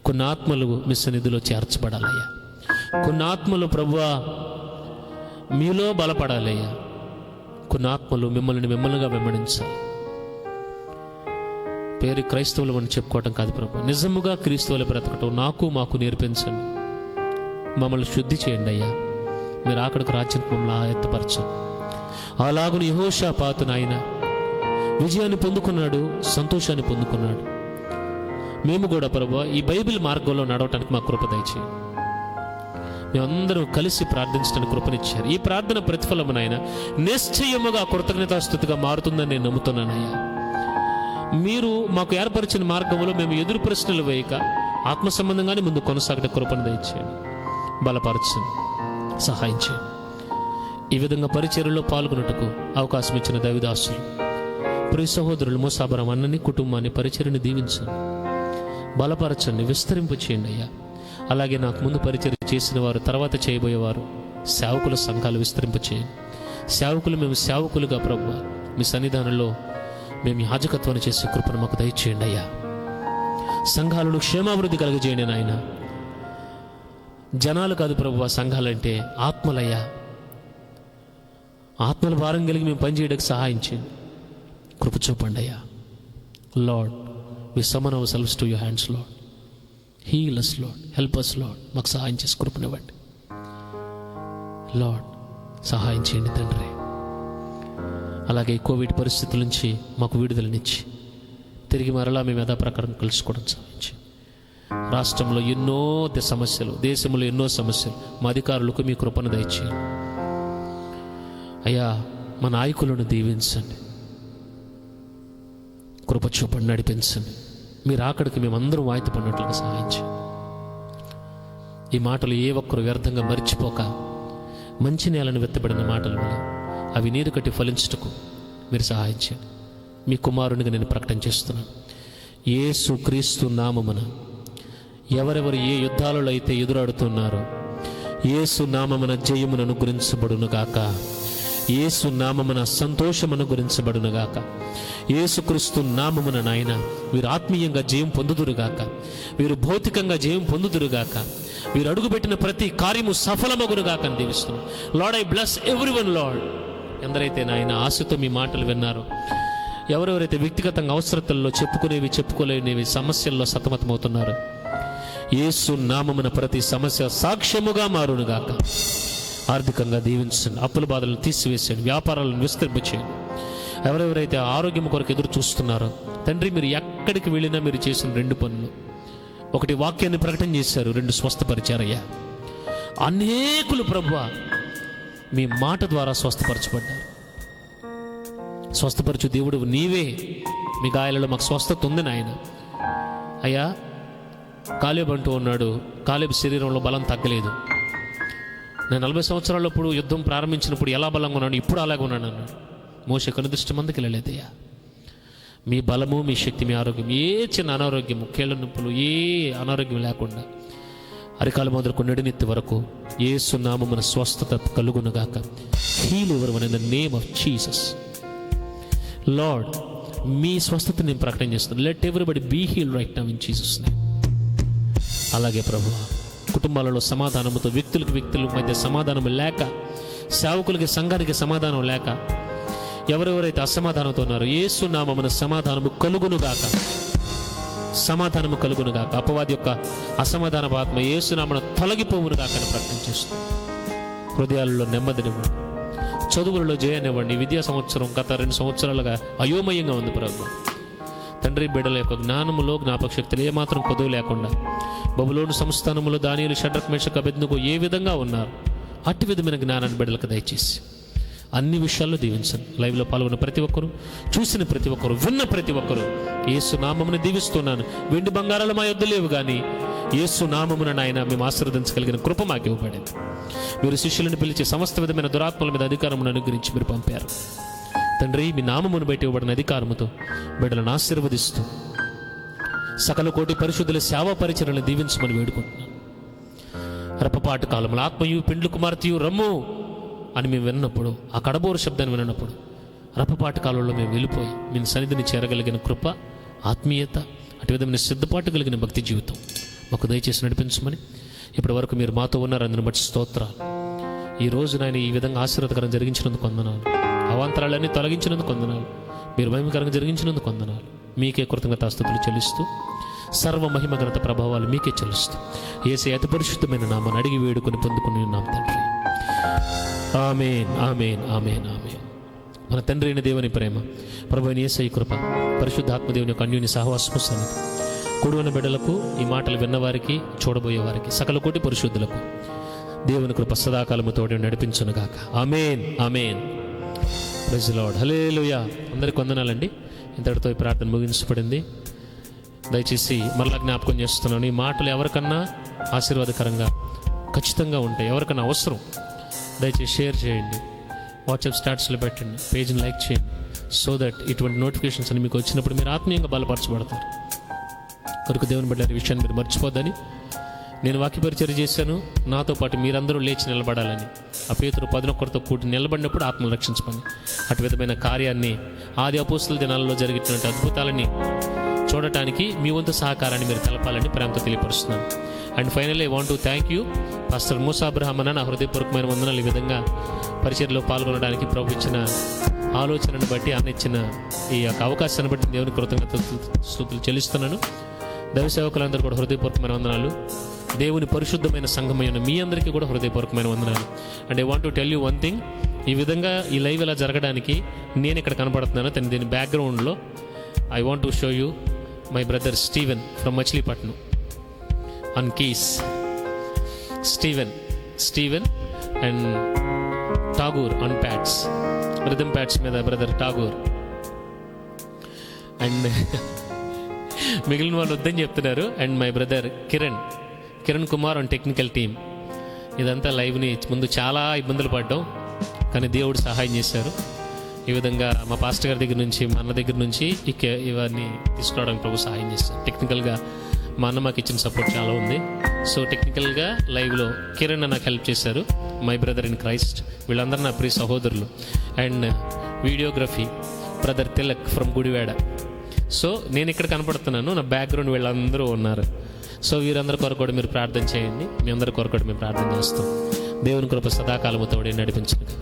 కొన్ని ఆత్మలు మీ సన్నిధిలో చేర్చబడాలయ్యా. కొన్ని ఆత్మలు ప్రభువా మీలో బలపడాలయ్యా. కొన్ని ఆత్మలు మిమ్మల్నిగా వెంబడించాలి. పేరు క్రైస్తవులు అని చెప్పుకోవటం కాదు ప్రభు, నిజముగా క్రీస్తువులు బ్రతకటం మాకు నేర్పించండి. మమ్మల్ని శుద్ధి చేయండి అయ్యా. మీరు అక్కడికి రాజ్యం మమ్మల్ని ఆయత్తపరచండి. అలాగుని యెహోషాపాతు నాయన విజయాన్ని పొందుకున్నాడు, సంతోషాన్ని పొందుకున్నాడు. మేము కూడా ప్రభువా ఈ బైబిల్ మార్గంలో నడవటానికి మా కృప దయచేయండి. మేమందరం కలిసి ప్రార్థించడానికి కృపనిచ్చారు. ఈ ప్రార్థన ప్రతిఫలము నాయన నిశ్చయముగా కృతజ్ఞతాస్తుతిగా మారుతుందని నేను నమ్ముతున్నానయ్యా. మీరు మాకు ఏర్పరిచిన మార్గంలో మేము ఎదురు ప్రశ్నలు వేయక ఆత్మ సంబంధంగానే ముందు కొనసాగట కృపను దయచేయండి. బలపరచండి, సహాయం చేయండి. ఈ విధంగా పరిచర్యలో పాల్గొనుటకు అవకాశం ఇచ్చిన దైవదాసులు, ప్రియ సహోదరులు మోసాబరం అన్నని కుటుంబాన్ని, పరిచర్యను దీవించండి, బలపరచండి, విస్తరింపు చేయండి అయ్యా. అలాగే నాకు ముందు పరిచర్య చేసిన వారు, తర్వాత చేయబోయేవారు, సేవకుల సంఘాలు విస్తరింపు చేయండి. సేవకులు మేము సేవకులుగా ప్రభువా మీ సన్నిధానంలో మేము యాజకత్వాన్ని చేసే కృపను మాకు దయచేయండి అయ్యా. సంఘాలను క్షేమాభివృద్ధి కలుగజేయండి నాయన. జనాలు కాదు ప్రభువా సంఘాలంటే, ఆత్మలయ్యా. ఆత్మల భారం కలిగి మేము పనిచేయడానికి సహాయం చేయండి, కృప చూపండి అయ్యా. Lord, we summon ourselves to your hands lord. Heal us lord, help us lord. మాకు సహాయం చేసి కృపనివ్వండి లార్డ్. సహాయం చేయండి తండ్రి. అలాగే కోవిడ్ పరిస్థితుల నుంచి మాకు విడుదలనిచ్చి తిరిగి మరలా మేము యథాప్రకారం కలుసుకోవడం సహాయం చేయండి. రాష్ట్రంలో ఎన్నో సమస్యలు, దేశంలో ఎన్నో సమస్యలు, మా అధికారులకు మీ కృపను దయచేయండి అయ్యా. మా నాయకులను దీవించండి, కృప చూపండి, నడిపించండి. మీరు అక్కడికి మేమందరం వాయితపడినట్లుగా సహాయం చేయండి. ఈ మాటలు ఏ ఒక్కరు వ్యర్థంగా మర్చిపోక మంచి నేలను వెత్తబడిన మాటల వల్ల అవి నీరు కట్టి ఫలించుటకు మీరు సహాయం చేయండి. మీ కుమారునిగా నేను ప్రకటన చేస్తున్నాను. యేసు క్రీస్తు నామమున ఎవరెవరు ఏ యుద్ధాలలో అయితే ఎదురాడుతున్నారో యేసు నామమున జయమును అనుగ్రహించబడునుగాక. యేసు నామమున సంతోషం అనుగ్రహించబడునుగాక. యేసుక్రీస్తు నామమున నాయన వీరు ఆత్మీయంగా జయం పొందుదురుగాక, వీరు భౌతికంగా జయం పొందుదురుగాక, వీరు అడుగుపెట్టిన ప్రతి కార్యము సఫలమగునుగాక అని దీవిస్తున్నాం. Lord, I bless everyone Lord. ఎందరైతే నాయన ఆశతో మీ మాటలు విన్నారో, ఎవరెవరైతే వ్యక్తిగతంగా అవసరతల్లో చెప్పుకోలేనివి సమస్యల్లో సతమతమవుతున్నారో, యేసు నామమున ప్రతి సమస్య సాక్ష్యముగా మారునుగాక. ఆర్థికంగా దీవించండి, అప్పుల బాధలను తీసివేసేయండి, వ్యాపారాలను విస్తరింపచేయండి, ఎవరెవరైతే ఆరోగ్యం కొరకు ఎదురు చూస్తున్నారో తండ్రి, మీరు ఎక్కడికి వెళ్ళినా మీరు చేసిన 2 పనులు, 1 వాక్యాన్ని ప్రకటన చేశారు, 2 స్వస్థపరిచారయ్యా. అనేకులు ప్రభువా మీ మాట ద్వారా స్వస్థపరచబడ్డారు. స్వస్థపరచు దేవుడు నీవే. మీ గాయాలలో మాకు స్వస్థత ఉంది నాయన. అయ్యా, కాలేబు అంటూ ఉన్నాడు, కాలేబు శరీరంలో బలం తగ్గలేదు. నేను 40 సంవత్సరాలప్పుడు యుద్ధం ప్రారంభించినప్పుడు ఎలా బలంగా ఉన్నాను, ఇప్పుడు అలాగే ఉన్నాను అన్నాడు. మోషే కనుదృష్టి మందుకు వెళ్ళలేదయ్యా. మీ బలము, మీ శక్తి, మీ ఆరోగ్యం, ఏ చిన్న అనారోగ్యము, కీళ్ళ నొప్పులు, ఏ అనారోగ్యం లేకుండా అరికాలు మొదలుకు నడినెత్తి వరకు యేసు నామమున స్వస్థత కలుగునుగాక. Heal everyone in the name of Jesus. Lord, మీ స్వస్థత నేను ప్రకటన చేస్తున్నాను. Let everybody be heal right now in Jesus name. అలాగే ప్రభువా, కుటుంబాలలో సమాధానముతో, వ్యక్తుల మధ్య సమాధానం లేక, సేవకులకి సంఘానికి సమాధానం లేక, ఎవరెవరైతే అసమాధానంతో ఉన్నారో యేసు నామమున సమాధానము కలుగునుగాక. సమాధానము కలుగునుగాక. అపవాది యొక్క అసమాధాన ఆత్మ యేసు నామమున తొలగిపోవునుగాక అని ప్రకటన చేస్తుంది. హృదయాలలో నెమ్మదినివ్వండి, చదువులలో జయాన్నివ్వండి. విద్యా సంవత్సరం గత 2 సంవత్సరాలుగా అయోమయంగా ఉంది ప్రభు. తండ్రి, బిడ్డల యొక్క జ్ఞానములో, జ్ఞాపక శక్తులు ఏమాత్రం కొదువు లేకుండా బబులోను సంస్థానములో దానియేలు, షడ్రక్, మేషక్, అబేద్నెగో ఏ విధంగా ఉన్నారు, అట్టి విధమైన జ్ఞానాన్ని బిడ్డలకు దయచేసి అన్ని విషయాల్లో దీవించండి. లైవ్లో పాల్గొన్న ప్రతి ఒక్కరు, చూసిన ప్రతి ఒక్కరు, విన్న ప్రతి ఒక్కరు యేసు నామమును దీవిస్తున్నాను. వెండి బంగారాలు మా యొద్ద లేవు, కానీ యేసు నామమున నాయన మేము ఆశీర్వదించగలిగిన కృప మాకు ఇవ్వబడింది. మీరు శిష్యులను పిలిచి సమస్త విధమైన దురాత్మల మీద అధికారమును అనుగ్రహించి మీరు పంపారు తండ్రి. మీ నామమును బట్టి ఇవ్వబడిన అధికారముతో బిడ్డలను ఆశీర్వదిస్తూ సకల కోటి పరిశుద్ధుల సేవా పరిచర్యలను దీవించమని వేడుకుంటున్నాను. రెప్పపాటు కాలంలో ఆత్మయు, పెండ్లు కుమార్తెయు రమ్ము అని మేము విన్నప్పుడు, ఆ కడబోరు శబ్దాన్ని విన్నప్పుడు రెప్పపాటు కాలంలో మేము వెళ్ళిపోయి మీ సన్నిధిని చేరగలిగిన కృప, ఆత్మీయత, అటు విధమైన సిద్ధపాటు కలిగిన భక్తి జీవితం మాకు దయచేసి నడిపించమని ఇప్పటి వరకు మీరు మాతో ఉన్నారు. అందుని బట్టి స్తోత్రాలు. ఈ రోజు నాయన ఈ విధంగా ఆశీర్వాదకరం జరిగించినందుకు వందనాలు. అవాంతరాలన్నీ తొలగించినందుకు వందనాలు. మీరు మహిమకరంగా జరిగించినందుకు వందనాలు. మీకే కృతజ్ఞతాస్తుతులు చెల్లిస్తూ, సర్వ మహిమ ఘనత ప్రభావాలు మీకే చెల్లిస్తూ, యేసయ్య అతి పరిశుద్ధమైన నామమున అడిగి వేడుకొని పొందుకుని ఉన్నాం తండ్రి. ఆమేన్, ఆమేన్, ఆమేన్, ఆమేన్. మన తండ్రి అయిన దేవుని ప్రేమ, ప్రభువైన యేసయ్య కృప, పరిశుద్ధాత్మ దేవుని యొక్క అన్యోన్య సహవాసము సన్నిధి కూడున్న బిడ్డలకు, ఈ మాటలు విన్నవారికి, చూడబోయే వారికి, సకల కోటి పరిశుద్ధులకు దేవుని కృప సదాకాలము తోడి నడిపించునుగాక. ఆమేన్, ఆమేన్. Praise the Lord. హల్లెలూయా. అందరికీ వందనాలండి. ఇంతటితో ఈ ప్రార్థన ముగించబడింది. దయచేసి మరలా జ్ఞాపకం చేస్తున్నాను, ఈ మాటలు ఎవరికన్నా ఆశీర్వాదకరంగా ఖచ్చితంగా ఉంటాయి, ఎవరికన్నా అవసరం, దయచేసి షేర్ చేయండి, వాట్సాప్ స్టాటస్లో పెట్టండి, పేజ్ని లైక్ చేయండి. సో దట్ ఇటువంటి నోటిఫికేషన్స్ అని మీకు వచ్చినప్పుడు మీరు ఆత్మీయంగా బలపరచబడతారు. కొరకు దేవుని బిడ్డల విషయాన్ని మీరు మర్చిపోద్దని నేను వాక్య పరిచర్య చేశాను. నాతో పాటు మీరందరూ లేచి నిలబడాలని, ఆ పేతురు 11తో కూడి నిలబడినప్పుడు ఆత్మను రక్షించమని, అటు విధమైన కార్యాన్ని, ఆది అపోస్తుల దినాలలో జరిగినటువంటి అద్భుతాలని చూడటానికి మీ వంతు సహకారాన్ని మీరు తెలపాలని ప్రేమతో తెలియపరుస్తున్నాను. And finally I want to thank you pastor Musa Abraham అన్న. నా హృదయపూర్వకమైన వందనాలు. ఈ విధంగా పరిచర్యలో పాల్గొనడానికి ప్రభు ఇచ్చిన ఆలోచనను బట్టి, ఆయన ఇచ్చిన ఈ యొక్క అవకాశాన్ని బట్టి దేవుని కృతజ్ఞతలు చెల్లిస్తున్నాను. దైవ సేవకులందరూ కూడా హృదయపూర్వకమైన వందనాలు. దేవుని పరిశుద్ధమైన సంఘమైన మీ అందరికీ కూడా హృదయపూర్వకమైన వందనాలు. And I want to tell you one thing. ఈ విధంగా ఈ లైవ్ ఇలా జరగడానికి నేను ఇక్కడ కనపడుతున్నాను. దీని బ్యాక్గ్రౌండ్లో I want to show you my brother Steven from Machilipatnam on keys. Steven and Tagore on pads, rhythm pads మీద బ్రదర్ ఠాగూర్. అండ్ మిగిలిన వాళ్ళు వద్దని చెప్తున్నారు. And my brother Kiran Kumar on technical team. ఇదంతా లైవ్ని ముందు చాలా ఇబ్బందులు పడ్డాం, కానీ దేవుడు సహాయం చేశారు. ఈ విధంగా మా పాస్టర్ గారి దగ్గర నుంచి, మా అన్న దగ్గర నుంచి ఇవన్నీ తీసుకురావడానికి ప్రభు సహాయం చేశారు. టెక్నికల్గా మా అన్న మాకు ఇచ్చిన సపోర్ట్ చాలా ఉంది. సో టెక్నికల్గా లైవ్లో కిరణ్ నాకు హెల్ప్ చేశారు, మై బ్రదర్ ఇన్ క్రైస్ట్. వీళ్ళందరూ నా ప్రియ సహోదరులు. And videography brother Tilak from Gudivada. So నేను ఇక్కడ కనపడుతున్నాను, నా బ్యాక్గ్రౌండ్ వీళ్ళందరూ ఉన్నారు. సో వీరందరి కొరకు కూడా మీరు ప్రార్థన చేయండి. మీ అందరి కొరకు కూడా మేము ప్రార్థన చేస్తాం. దేవుని కృప సదాకాలము తోడే నడిపించండి.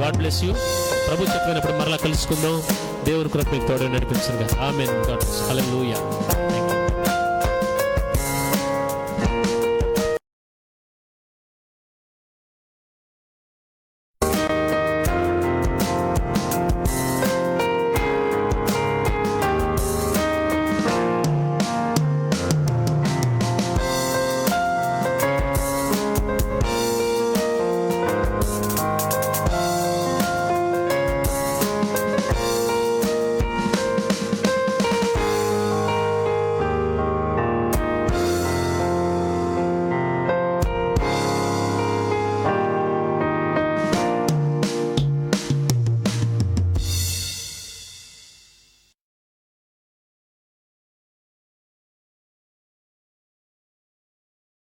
God bless you. ప్రభు చెప్పినప్పుడు మరలా కలుసుకుందాం. దేవుని కృప మీకు తోడే నడిపించండి. ఆమేన్. God bless. హల్లెలూయా.